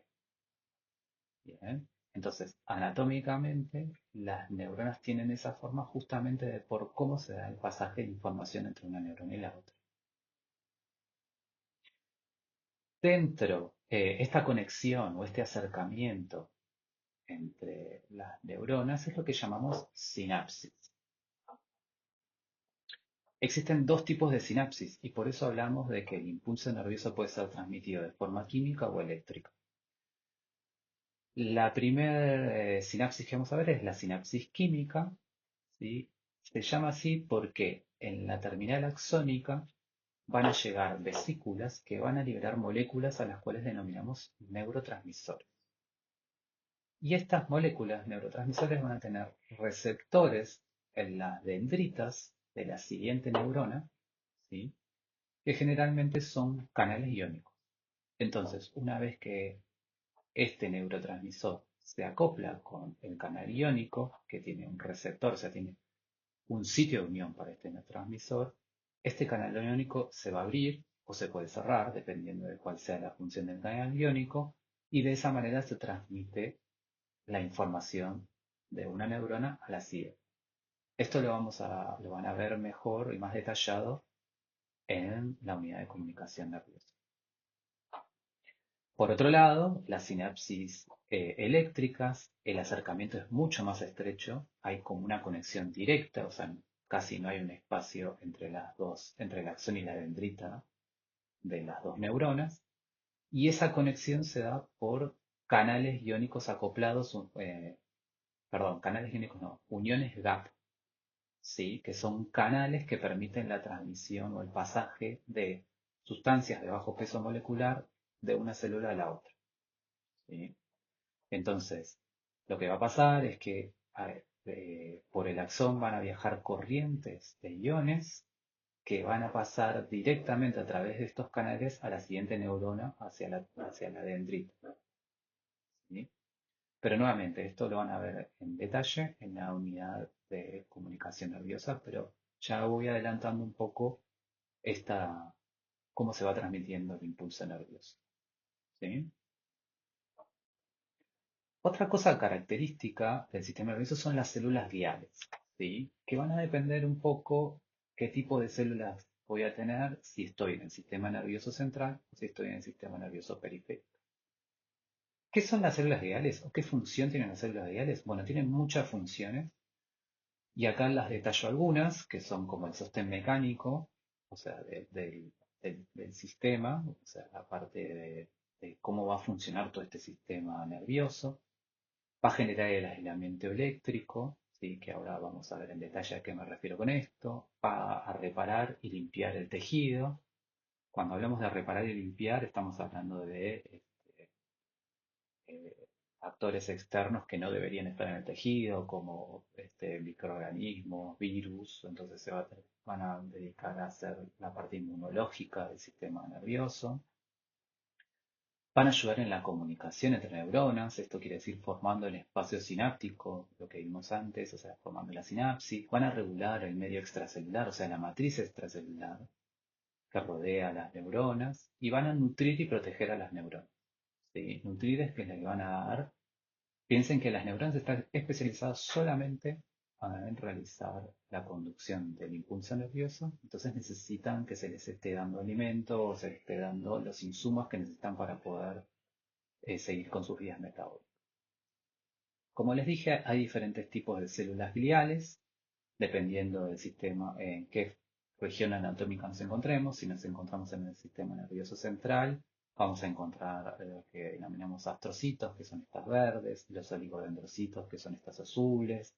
Bien. Entonces, anatómicamente, las neuronas tienen esa forma justamente por cómo se da el pasaje de información entre una neurona y la otra. Esta conexión o este acercamiento entre las neuronas es lo que llamamos sinapsis. Existen dos tipos de sinapsis y por eso hablamos de que el impulso nervioso puede ser transmitido de forma química o eléctrica. La primera sinapsis que vamos a ver es la sinapsis química, ¿sí? Se llama así porque en la terminal axónica van a llegar vesículas que van a liberar moléculas a las cuales denominamos neurotransmisores. Y estas moléculas neurotransmisores van a tener receptores en las dendritas de la siguiente neurona, ¿sí? Que generalmente son canales iónicos. Entonces, una vez que este neurotransmisor se acopla con el canal iónico, que tiene un receptor, o sea, tiene un sitio de unión para este neurotransmisor, este canal iónico se va a abrir o se puede cerrar, dependiendo de cuál sea la función del canal iónico, y de esa manera se transmite la información de una neurona a la siguiente. Esto lo van a ver mejor y más detallado en la unidad de comunicación nerviosa. Por otro lado, las sinapsis eléctricas, el acercamiento es mucho más estrecho, hay como una conexión directa, o sea, casi no hay un espacio entre las dos, entre el axón y la dendrita de las dos neuronas, y esa conexión se da por canales iónicos acoplados, canales iónicos no, uniones gap, ¿sí? Que son canales que permiten la transmisión o el pasaje de sustancias de bajo peso molecular de una célula a la otra, ¿sí? Entonces, lo que va a pasar es que por el axón van a viajar corrientes de iones que van a pasar directamente a través de estos canales a la siguiente neurona hacia la dendrita, ¿sí? Pero nuevamente, esto lo van a ver en detalle en la unidad de comunicación nerviosa, pero ya voy adelantando un poco cómo se va transmitiendo el impulso nervioso, ¿sí? Otra cosa característica del sistema nervioso son las células guiales, ¿sí? Que van a depender un poco qué tipo de células voy a tener si estoy en el sistema nervioso central o si estoy en el sistema nervioso periférico. ¿Qué son las células guiales o qué función tienen las células guiales? Bueno, tienen muchas funciones y acá las detallo algunas, que son como el sostén mecánico, o sea, del sistema, o sea, la parte de cómo va a funcionar todo este sistema nervioso. Va a generar el aislamiento eléctrico, ¿sí? Que ahora vamos a ver en detalle a qué me refiero con esto. Va a reparar y limpiar el tejido. Cuando hablamos de reparar y limpiar, estamos hablando de eh, actores externos que no deberían estar en el tejido, como microorganismos, virus. Entonces van a dedicar a hacer la parte inmunológica del sistema nervioso. Van a ayudar en la comunicación entre neuronas, esto quiere decir formando el espacio sináptico, lo que vimos antes, o sea, formando la sinapsis. Van a regular el medio extracelular, o sea, la matriz extracelular que rodea a las neuronas, y van a nutrir y proteger a las neuronas. ¿Sí? Nutrir es que le van a dar. Piensen que las neuronas están especializadas solamente en realizar la conducción del impulso nervioso, entonces necesitan que se les esté dando alimento o se les esté dando los insumos que necesitan para poder seguir con sus vías metabólicas. Como les dije, hay diferentes tipos de células gliales, dependiendo del sistema en qué región anatómica nos encontremos. Si nos encontramos en el sistema nervioso central, vamos a encontrar lo que denominamos astrocitos, que son estas verdes, los oligodendrocitos, que son estas azules,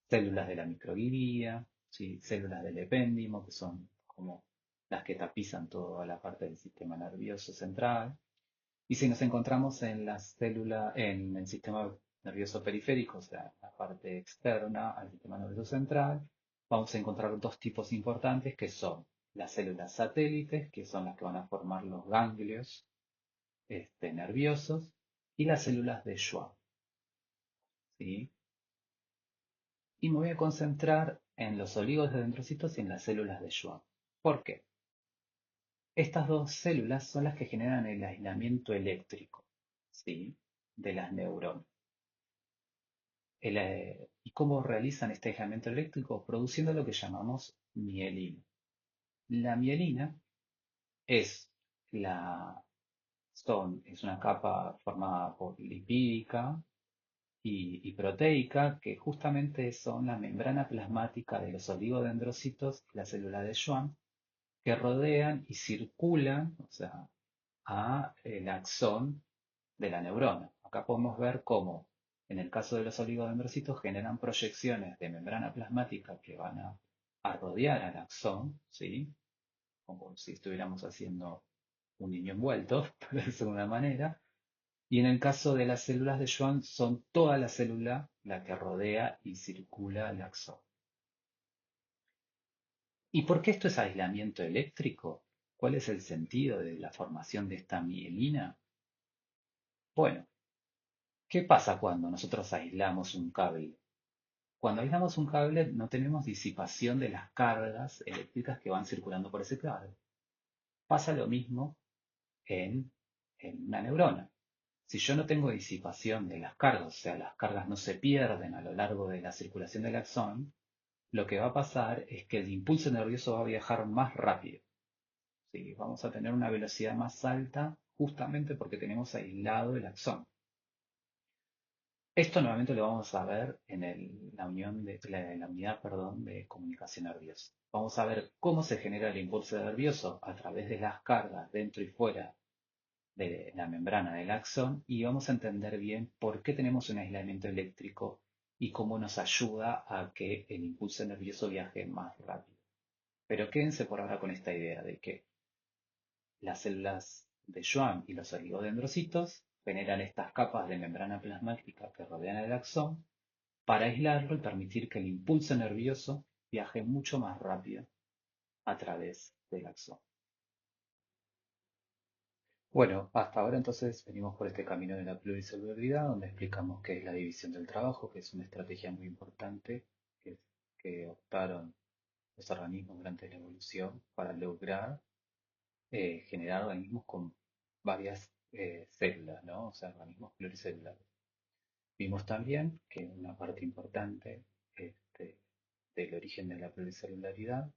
células de la microglía, ¿sí? Células del epéndimo, que son como las que tapizan toda la parte del sistema nervioso central. Y si nos encontramos en la célula, en el sistema nervioso periférico, o sea, la parte externa al sistema nervioso central, vamos a encontrar dos tipos importantes que son las células satélites, que son las que van a formar los ganglios nerviosos, y las células de Schwann, ¿sí? Y me voy a concentrar en los oligodendrocitos y en las células de Schwann. ¿Por qué? Estas dos células son las que generan el aislamiento eléctrico, ¿sí? De las neuronas. ¿Y cómo realizan este aislamiento eléctrico? Produciendo lo que llamamos mielina. La mielina es, la, es una capa formada por lipídica y proteica, que justamente son la membrana plasmática de los oligodendrocitos y la célula de Schwann, que rodean y circulan, o sea, a el axón de la neurona. Acá podemos ver cómo, en el caso de los oligodendrocitos, generan proyecciones de membrana plasmática que van a rodear al axón, ¿sí? Como si estuviéramos haciendo un niño envuelto, por decirlo de alguna manera. Y en el caso de las células de Schwann, son toda la célula la que rodea y circula el axón. ¿Y por qué esto es aislamiento eléctrico? ¿Cuál es el sentido de la formación de esta mielina? Bueno, ¿qué pasa cuando nosotros aislamos un cable? Cuando aislamos un cable no tenemos disipación de las cargas eléctricas que van circulando por ese cable. Pasa lo mismo en, en una neurona. Si yo no tengo disipación de las cargas, o sea, las cargas no se pierden a lo largo de la circulación del axón, lo que va a pasar es que el impulso nervioso va a viajar más rápido. ¿Sí? Vamos a tener una velocidad más alta justamente porque tenemos aislado el axón. Esto nuevamente lo vamos a ver en la unidad, perdón, de comunicación nerviosa. Vamos a ver cómo se genera el impulso nervioso a través de las cargas dentro y fuera de la membrana del axón y vamos a entender bien por qué tenemos un aislamiento eléctrico y cómo nos ayuda a que el impulso nervioso viaje más rápido. Pero quédense por ahora con esta idea de que las células de Schwann y los oligodendrocitos generan estas capas de membrana plasmática que rodean el axón para aislarlo y permitir que el impulso nervioso viaje mucho más rápido a través del axón. Bueno, hasta ahora entonces venimos por este camino de la pluricelularidad, donde explicamos qué es la división del trabajo, que es una estrategia muy importante que optaron los organismos durante la evolución para lograr generar organismos con varias células, ¿no? O sea, organismos pluricelulares. Vimos también que una parte importante este, del origen de la pluricelularidad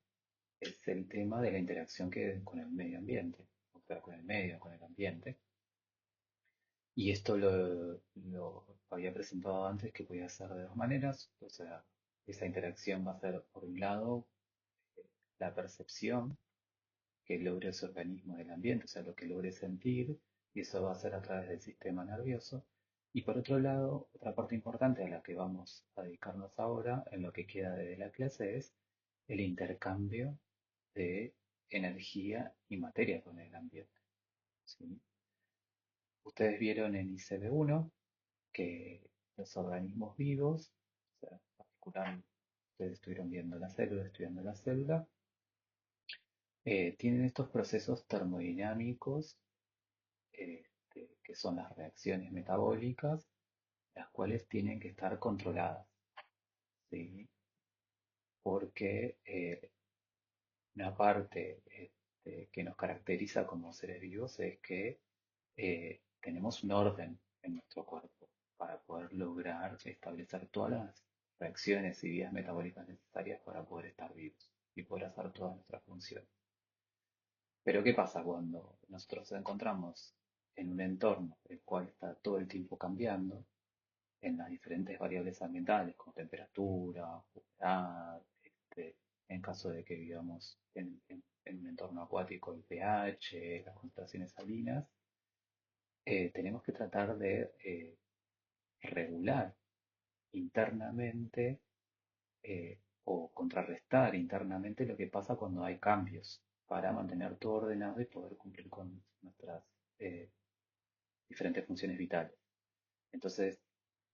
es el tema de la interacción con el medio ambiente, o sea, con el medio, con el ambiente. Y esto lo había presentado antes que podía ser de dos maneras, o sea, esa interacción va a ser, por un lado, la percepción que logre ese organismo del ambiente, o sea, lo que logre sentir, y eso va a ser a través del sistema nervioso. Y por otro lado, otra parte importante a la que vamos a dedicarnos ahora, en lo que queda de la clase, es el intercambio de energía y materia con el ambiente. ¿Sí? Ustedes vieron en ICB1 que los organismos vivos, o sea, en particular, ustedes estuvieron viendo la célula, estudiando la célula, tienen estos procesos termodinámicos, que son las reacciones metabólicas, las cuales tienen que estar controladas, ¿sí? Porque una parte que nos caracteriza como seres vivos es que tenemos un orden en nuestro cuerpo para poder lograr establecer todas las reacciones y vías metabólicas necesarias para poder estar vivos y poder hacer todas nuestras funciones. Pero ¿qué pasa cuando nosotros nos encontramos en un entorno el cual está todo el tiempo cambiando en las diferentes variables ambientales, como temperatura, humedad, en caso de que vivamos en un entorno acuático, el pH, las concentraciones salinas, tenemos que tratar de regular internamente o contrarrestar internamente lo que pasa cuando hay cambios para mantener todo ordenado y poder cumplir con nuestras eh, diferentes funciones vitales. Entonces,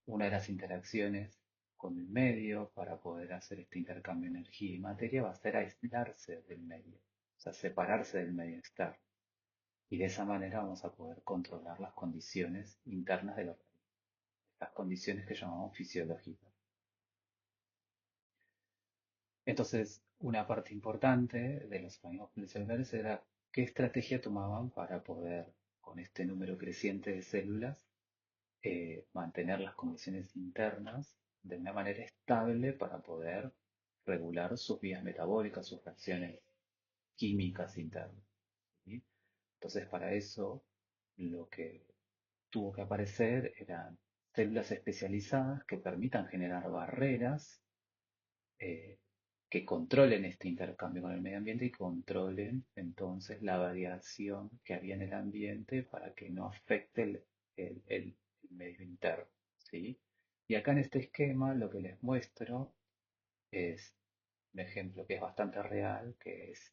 una de las interacciones con el medio para poder hacer este intercambio de energía y materia va a ser aislarse del medio, o sea, separarse del medio externo. Y de esa manera vamos a poder controlar las condiciones internas del organismo, las condiciones que llamamos fisiológicas. Entonces, una parte importante de los organismos pluricelulares era qué estrategia tomaban para poder, con este número creciente de células, mantener las condiciones internas de una manera estable para poder regular sus vías metabólicas, sus reacciones químicas internas. ¿Sí? Entonces, para eso, lo que tuvo que aparecer eran células especializadas que permitan generar barreras eh, que controlen este intercambio con el medio ambiente y controlen entonces la variación que había en el ambiente para que no afecte el medio interno, ¿sí? Y acá en este esquema lo que les muestro es un ejemplo que es bastante real, que es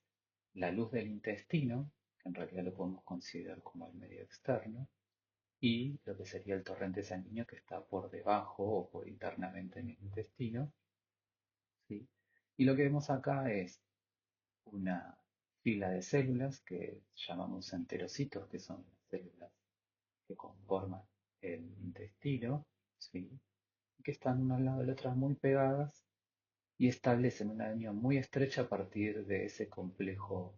la luz del intestino, que en realidad lo podemos considerar como el medio externo, y lo que sería el torrente sanguíneo que está por debajo o por internamente en el intestino, ¿sí? Y lo que vemos acá es una fila de células que llamamos enterocitos, que son las células que conforman el intestino, ¿sí? Que están una al lado de la otra muy pegadas y establecen una unión muy estrecha a partir de ese complejo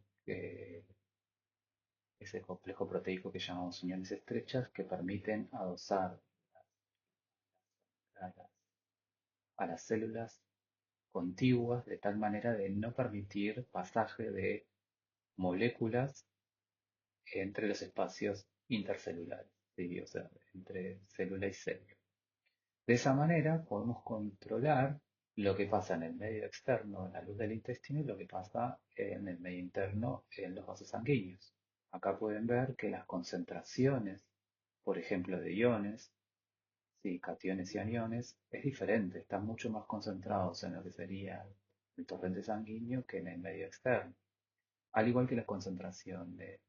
proteico que llamamos uniones estrechas que permiten adosar a las, a las células contiguas de tal manera de no permitir pasaje de moléculas entre los espacios intercelulares, ¿sí? O sea, entre célula y célula. De esa manera podemos controlar lo que pasa en el medio externo, en la luz del intestino, y lo que pasa en el medio interno, en los vasos sanguíneos. Acá pueden ver que las concentraciones, por ejemplo, de iones, sí, cationes y aniones, es diferente, están mucho más concentrados en lo que sería el torrente sanguíneo que en el medio externo. Al igual que la concentración de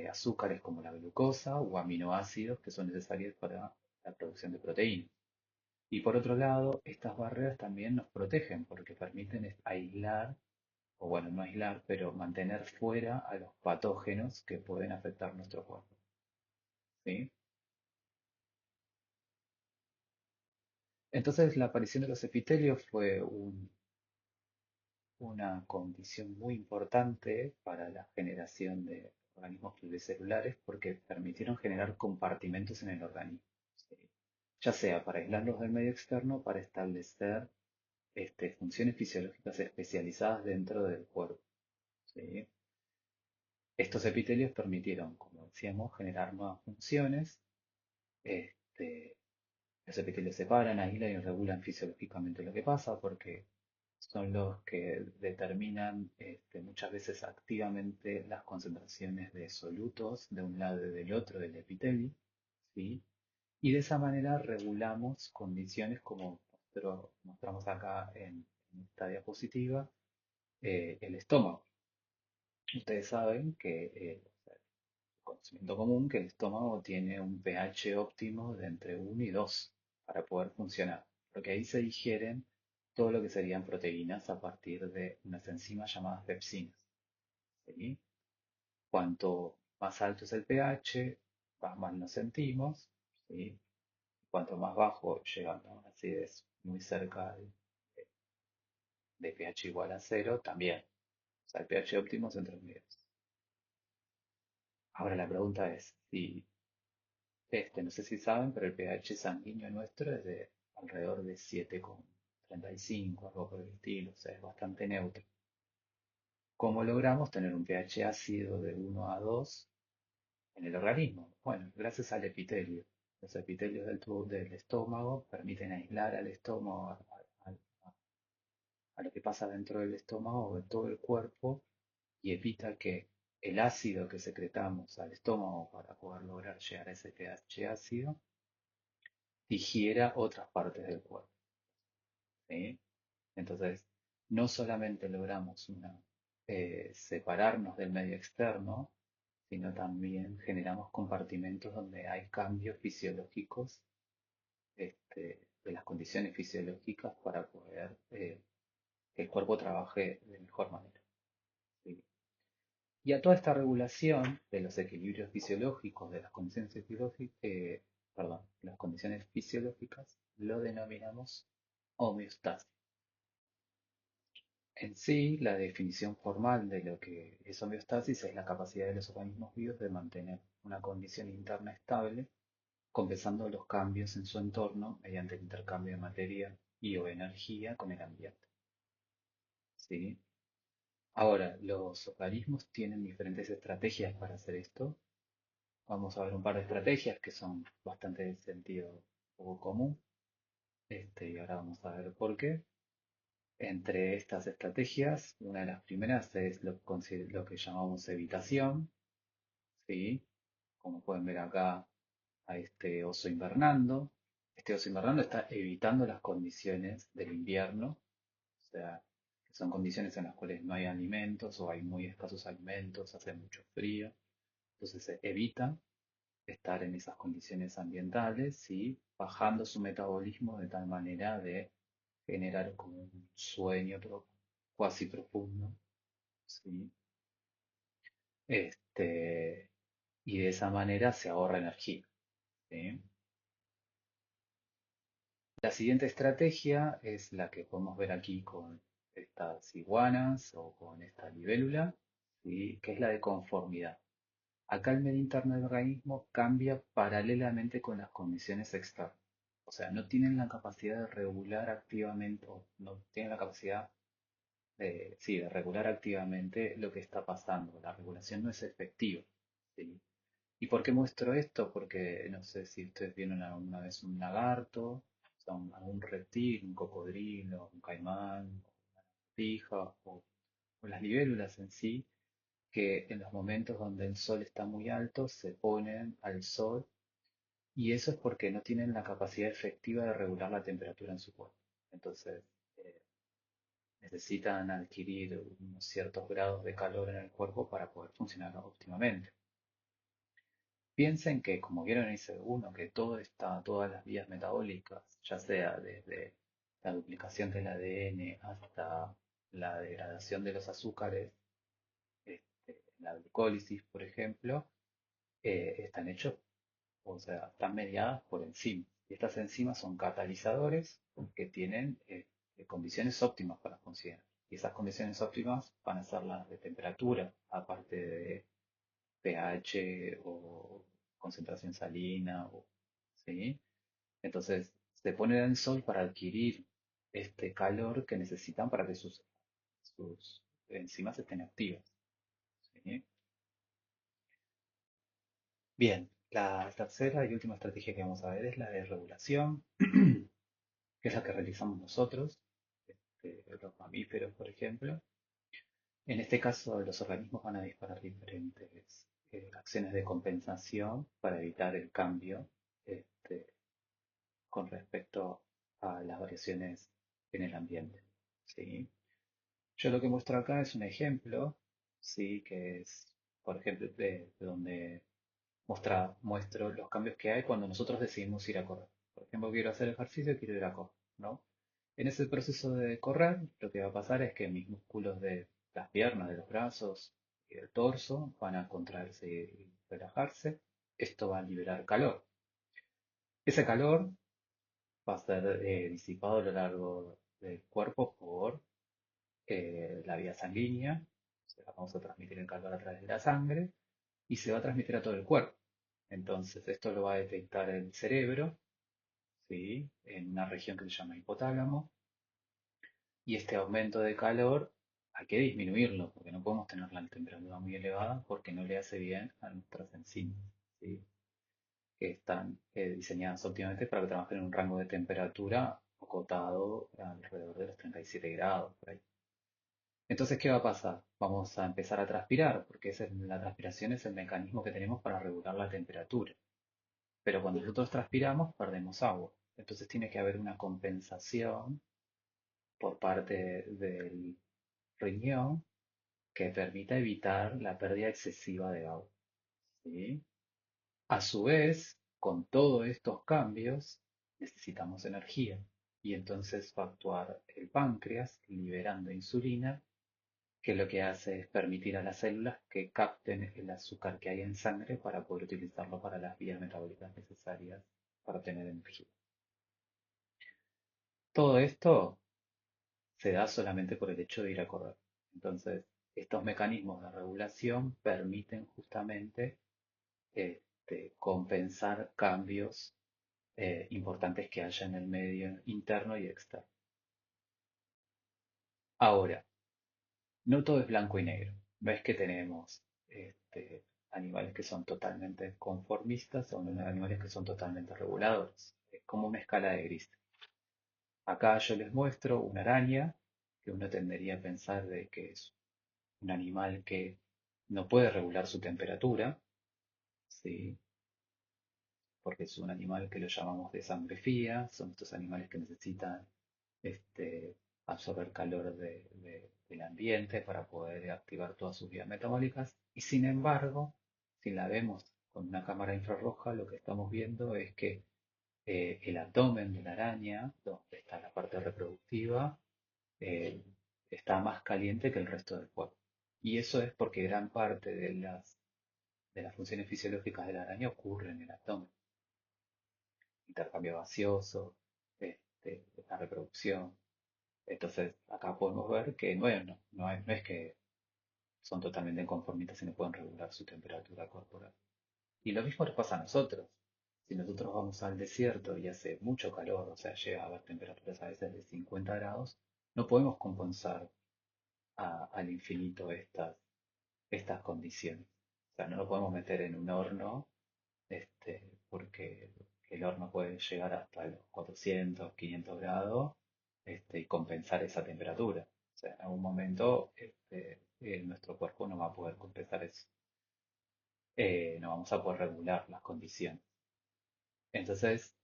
azúcares como la glucosa o aminoácidos que son necesarios para la producción de proteínas. Y por otro lado, estas barreras también nos protegen porque permiten aislar, o bueno, no aislar, pero mantener fuera a los patógenos que pueden afectar nuestro cuerpo. ¿Sí? Entonces, la aparición de los epitelios fue una condición muy importante para la generación de organismos pluricelulares porque permitieron generar compartimentos en el organismo, ¿sí? Ya sea para aislarlos del medio externo o para establecer funciones fisiológicas especializadas dentro del cuerpo, ¿sí? Estos epitelios permitieron, como decíamos, generar nuevas funciones. este, los epitelios separan, aíslan y regulan fisiológicamente lo que pasa porque son los que determinan muchas veces activamente las concentraciones de solutos de un lado y del otro del epitelio, ¿sí? Y de esa manera regulamos condiciones como mostramos acá en esta diapositiva, el estómago. Ustedes saben que, conocimiento común, que el estómago tiene un pH óptimo de entre 1 y 2 para poder funcionar, porque ahí se digieren todo lo que serían proteínas a partir de unas enzimas llamadas pepsinas. ¿Sí? Cuanto más alto es el pH, más mal nos sentimos. ¿Sí? Cuanto más bajo, llegando a una acidez muy cerca de pH igual a cero, también. O sea, el pH óptimo es entre 1 y 2. Ahora la pregunta es, si no sé si saben, pero el pH sanguíneo nuestro es de alrededor de 7,35, algo por el estilo, o sea, es bastante neutro. ¿Cómo logramos tener un pH ácido de 1 a 2 en el organismo? Bueno, gracias al epitelio. Los epitelios del tubo del estómago permiten aislar al estómago a lo que pasa dentro del estómago o de todo el cuerpo y evita que el ácido que secretamos al estómago para poder lograr llegar a ese pH ácido digiera otras partes del cuerpo. ¿Sí? Entonces, no solamente logramos separarnos del medio externo, sino también generamos compartimentos donde hay cambios fisiológicos, de las condiciones fisiológicas para poder que el cuerpo trabaje de mejor manera. ¿Sí? Y a toda esta regulación de los equilibrios fisiológicos, de las condiciones perdón, las condiciones fisiológicas, lo denominamos homeostasis. En sí, la definición formal de lo que es homeostasis es la capacidad de los organismos vivos de mantener una condición interna estable, compensando los cambios en su entorno mediante el intercambio de materia y o energía con el ambiente. ¿Sí? Ahora, los organismos tienen diferentes estrategias para hacer esto. Vamos a ver un par de estrategias que son bastante de sentido poco común. Y ahora vamos a ver por qué. Entre estas estrategias, una de las primeras es lo que llamamos evitación, ¿sí? Como pueden ver acá a este oso invernando. Este oso invernando está evitando las condiciones del invierno, o sea, que son condiciones en las cuales no hay alimentos o hay muy escasos alimentos, hace mucho frío. Entonces se evita estar en esas condiciones ambientales, ¿sí? Bajando su metabolismo de tal manera de generar como un sueño cuasi profundo, ¿sí? Este, y de esa manera se ahorra energía, ¿sí? La siguiente estrategia es la que podemos ver aquí con estas iguanas o con esta libélula, ¿sí? Que es la de conformidad. Acá el medio interno del organismo cambia paralelamente con las condiciones externas. O sea, no tienen la capacidad de regular activamente, o no tienen la capacidad sí, de regular activamente lo que está pasando. La regulación no es efectiva. ¿Sí? ¿Y por qué muestro esto? Porque no sé si ustedes vieron alguna vez un lagarto, o sea, algún reptil, un cocodrilo, un caimán, una lagartija o las libélulas en sí, que en los momentos donde el sol está muy alto se ponen al sol y eso es porque no tienen la capacidad efectiva de regular la temperatura en su cuerpo. Entonces, eh, necesitan adquirir unos ciertos grados de calor en el cuerpo para poder funcionar óptimamente. Piensen que, como vieron en ese uno, que todas las vías metabólicas, ya sea desde la duplicación del ADN hasta la degradación de los azúcares, la glucólisis, por ejemplo, están hechos, o sea, están mediadas por enzimas. Y estas enzimas son catalizadores que tienen condiciones óptimas para funcionar. Y esas condiciones óptimas van a ser las de temperatura, aparte de pH o concentración salina, ¿sí? Entonces, se ponen en el sol para adquirir este calor que necesitan para que sus enzimas estén activas, ¿sí? Bien, la tercera y última estrategia que vamos a ver es la de regulación, que es la que realizamos nosotros, los mamíferos, por ejemplo. En este caso, los organismos van a disparar diferentes acciones de compensación para evitar el cambio. este, con respecto a las variaciones en el ambiente. ¿Sí? Yo lo que muestro acá es un ejemplo, ¿sí? Que es, por ejemplo, de donde muestro los cambios que hay cuando nosotros decidimos ir a correr. Por ejemplo, quiero hacer ejercicio, quiero ir a correr, ¿no? En ese proceso de correr, lo que va a pasar es que mis músculos de las piernas, de los brazos y del torso van a contraerse y relajarse. Esto va a liberar calor. Ese calor va a ser disipado a lo largo del cuerpo por la vía sanguínea. O sea, vamos a transmitir el calor a través de la sangre y se va a transmitir a todo el cuerpo. Entonces, esto lo va a detectar el cerebro, ¿sí? En una región que se llama hipotálamo. Y este aumento de calor hay que disminuirlo, porque no podemos tener la temperatura muy elevada porque no le hace bien a nuestras enzimas, ¿sí? Que están diseñadas óptimamente para que trabajen en un rango de temperatura acotado alrededor de los 37 grados, por ahí. Entonces, ¿qué va a pasar? Vamos a empezar a transpirar, porque la transpiración es el mecanismo que tenemos para regular la temperatura. Pero cuando nosotros transpiramos, perdemos agua. Entonces tiene que haber una compensación por parte del riñón que permita evitar la pérdida excesiva de agua. ¿Sí? A su vez, con todos estos cambios, necesitamos energía. Y entonces va a actuar el páncreas liberando insulina, que lo que hace es permitir a las células que capten el azúcar que hay en sangre para poder utilizarlo para las vías metabólicas necesarias para obtener energía. Todo esto se da solamente por el hecho de ir a correr. Entonces, estos mecanismos de regulación permiten justamente compensar cambios importantes que haya en el medio interno y externo. Ahora, no todo es blanco y negro. No es que tenemos animales que son totalmente conformistas o animales que son totalmente reguladores. Es como una escala de grises. Acá yo les muestro una araña que uno tendería a pensar de que es un animal que no puede regular su temperatura, ¿sí? Porque es un animal que lo llamamos de sangre fría, son estos animales que necesitan este, absorber calor del ambiente para poder activar todas sus vías metabólicas. Y sin embargo, si la vemos con una cámara infrarroja, lo que estamos viendo es que el abdomen de la araña, donde está la parte reproductiva, eh, está más caliente que el resto del cuerpo. Y eso es porque gran parte de las funciones fisiológicas de la araña ocurre en el abdomen. Intercambio gaseoso, la reproducción. Entonces, acá podemos ver que, bueno, no es que son totalmente inconformistas y no pueden regular su temperatura corporal. Y lo mismo nos pasa a nosotros. Si nosotros vamos al desierto y hace mucho calor, o sea, llega a haber temperaturas a veces de 50 grados, no podemos compensar al infinito estas condiciones. O sea, no lo podemos meter en un horno, porque el horno puede llegar hasta los 400, 500 grados, y compensar esa temperatura. O sea, en algún momento nuestro cuerpo no va a poder compensar eso. No vamos a poder regular las condiciones. Entonces,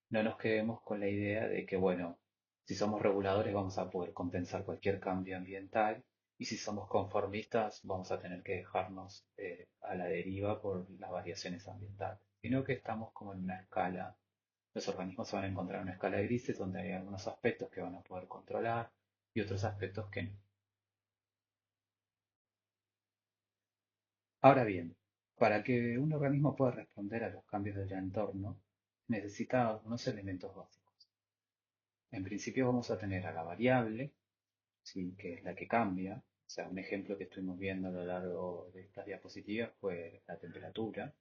no nos quedemos con la idea de que, bueno, si somos reguladores vamos a poder compensar cualquier cambio ambiental y si somos conformistas vamos a tener que dejarnos a la deriva por las variaciones ambientales, sino que estamos como en una escala, los organismos se van a encontrar en una escala de grises donde hay algunos aspectos que van a poder controlar y otros aspectos que no. Ahora bien, para que un organismo pueda responder a los cambios del entorno, necesita unos elementos básicos. En principio vamos a tener a la variable, ¿sí? Que es la que cambia. O sea, un ejemplo que estuvimos viendo a lo largo de estas diapositivas fue la temperatura.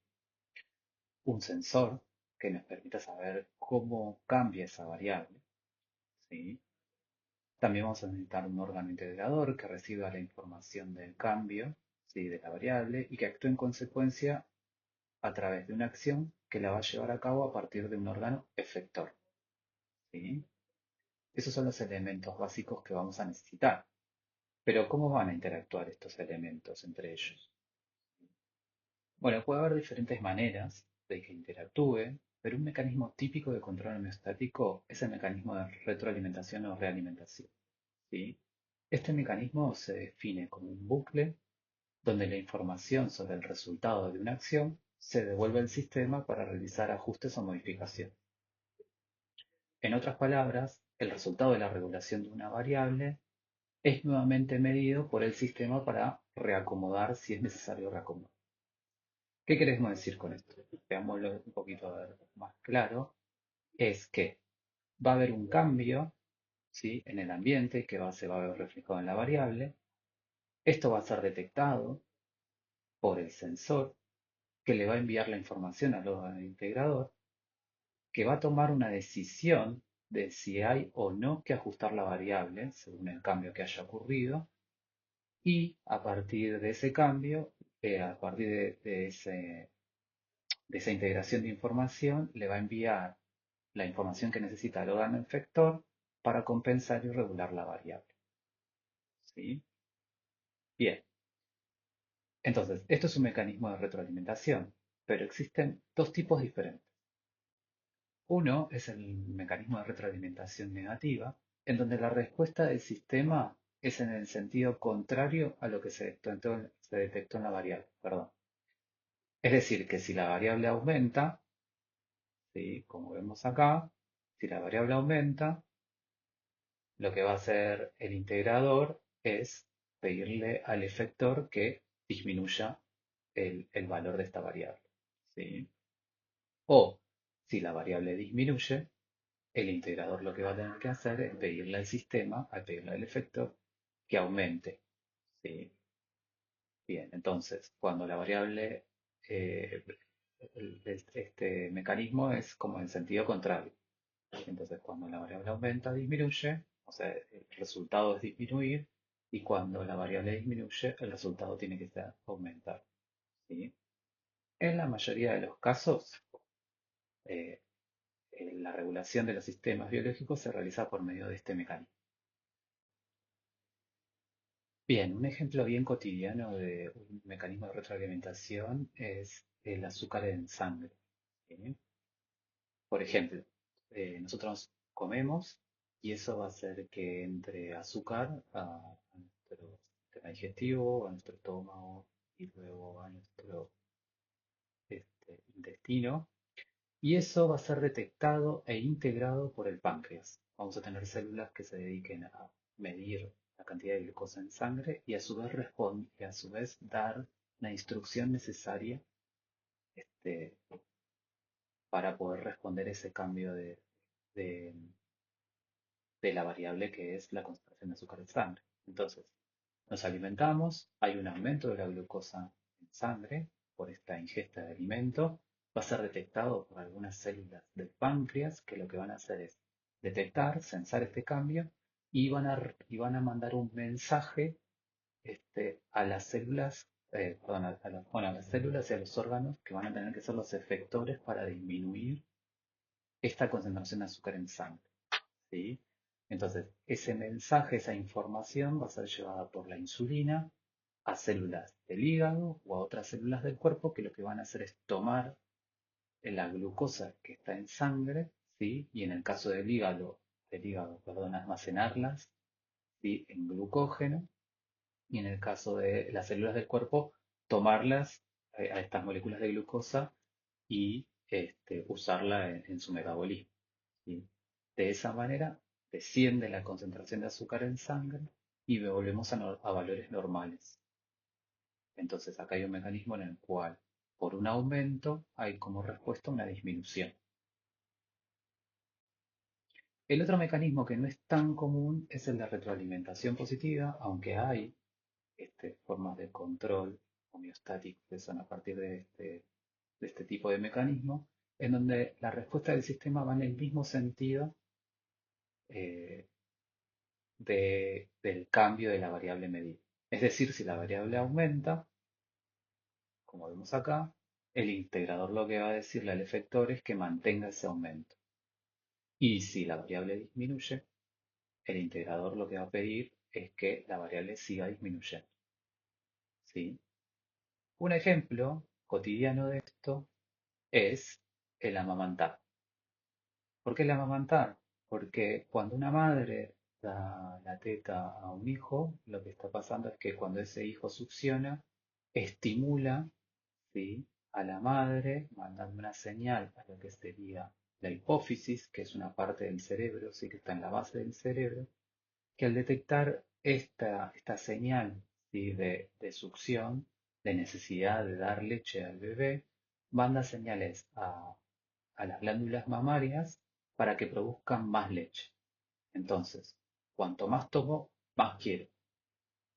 Un sensor que nos permita saber cómo cambia esa variable, ¿sí? También vamos a necesitar un órgano integrador que reciba la información del cambio, ¿sí? De la variable y que actúe en consecuencia a través de una acción que la va a llevar a cabo a partir de un órgano efector, ¿sí? Esos son los elementos básicos que vamos a necesitar. Pero ¿cómo van a interactuar estos elementos entre ellos? Bueno, puede haber diferentes maneras de que interactúen. pero un mecanismo típico de control homeostático es el mecanismo de retroalimentación o realimentación, ¿sí? Este mecanismo se define como un bucle donde la información sobre el resultado de una acción se devuelve al sistema para realizar ajustes o modificaciones. En otras palabras, el resultado de la regulación de una variable es nuevamente medido por el sistema para reacomodar si es necesario reacomodar. ¿Qué queremos decir con esto? Veámoslo un poquito a ver, más claro. Es que va a haber un cambio, ¿sí?, en el ambiente que se va a ver reflejado en la variable. Esto va a ser detectado por el sensor que le va a enviar la información al órgano integrador, que va a tomar una decisión de si hay o no que ajustar la variable según el cambio que haya ocurrido, y a partir de ese cambio, a partir de esa integración de información, le va a enviar la información que necesita el órgano efector para compensar y regular la variable. ¿Sí? Bien, entonces, esto es un mecanismo de retroalimentación, pero existen dos tipos diferentes. Uno es el mecanismo de retroalimentación negativa, en donde la respuesta del sistema es en el sentido contrario a lo que se detectó en la variable. Perdón. Es decir, que si la variable aumenta, ¿sí?, como vemos acá, si la variable aumenta, lo que va a hacer el integrador es pedirle al efector que disminuya el valor de esta variable, ¿sí? O si la variable disminuye, el integrador lo que va a tener que hacer es pedirle al sistema, al pedirle al efector, que aumente, ¿sí? Bien, entonces, cuando la variable, eh, este mecanismo es como en sentido contrario. Entonces, cuando la variable aumenta, disminuye, o sea, el resultado es disminuir, y cuando la variable disminuye, el resultado tiene que ser aumentar, ¿sí? En la mayoría de los casos, eh, la regulación de los sistemas biológicos se realiza por medio de este mecanismo. Bien, un ejemplo bien cotidiano de un mecanismo de retroalimentación es el azúcar en sangre, ¿sí? Por ejemplo, nosotros comemos y eso va a hacer que entre azúcar a nuestro sistema digestivo, a nuestro estómago y luego a nuestro intestino, y eso va a ser detectado e integrado por el páncreas. Vamos a tener células que se dediquen a medir la cantidad de glucosa en sangre y a su vez y a su vez dar la instrucción necesaria, este, para poder responder ese cambio de, de la variable que es la concentración de azúcar en sangre. Entonces, nos alimentamos, hay un aumento de la glucosa en sangre por esta ingesta de alimento, va a ser detectado por algunas células del páncreas que lo que van a hacer es detectar, sensar este cambio y van a mandar un mensaje, a las células, perdón, a las células y a los órganos que van a tener que ser los efectores para disminuir esta concentración de azúcar en sangre, ¿sí? Entonces, ese mensaje, esa información va a ser llevada por la insulina a células del hígado o a otras células del cuerpo que lo que van a hacer es tomar la glucosa que está en sangre, ¿sí? Y en el caso del hígado, perdón, almacenarlas, ¿sí?, en glucógeno, y en el caso de las células del cuerpo, tomarlas, a estas moléculas de glucosa y usarla en su metabolismo, ¿sí? De esa manera desciende la concentración de azúcar en sangre y volvemos a valores normales. Entonces acá hay un mecanismo en el cual por un aumento hay como respuesta una disminución. El otro mecanismo que no es tan común es el de retroalimentación positiva, aunque hay formas de control homeostático que son a partir de este tipo de mecanismo, en donde la respuesta del sistema va en el mismo sentido, eh, del cambio de la variable medida. Es decir, si la variable aumenta, como vemos acá, el integrador lo que va a decirle al efector es que mantenga ese aumento. Y si la variable disminuye, el integrador lo que va a pedir es que la variable siga disminuyendo, ¿sí? Un ejemplo cotidiano de esto es el amamantar. ¿Por qué el amamantar? Porque cuando una madre da la teta a un hijo, lo que está pasando es que cuando ese hijo succiona, estimula, ¿sí?, a la madre, mandando una señal a lo que sería la hipófisis, que es una parte del cerebro, sí, que está en la base del cerebro, que al detectar esta señal, ¿sí?, de succión, de necesidad de dar leche al bebé, manda señales a las glándulas mamarias para que produzcan más leche. Entonces, cuanto más tomo, más quiero,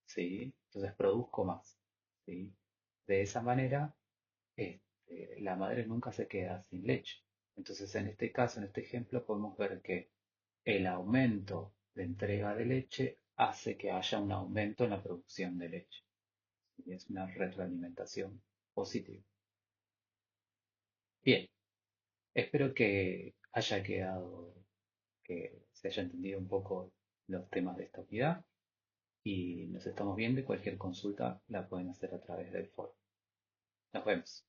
¿sí? Entonces produzco más, ¿sí? De esa manera, la madre nunca se queda sin leche. Entonces, en este caso, en este ejemplo, podemos ver que el aumento de entrega de leche hace que haya un aumento en la producción de leche. Y es una retroalimentación positiva. Bien, espero que haya quedado, que se haya entendido un poco los temas de esta unidad y nos estamos viendo y cualquier consulta la pueden hacer a través del foro. Nos vemos.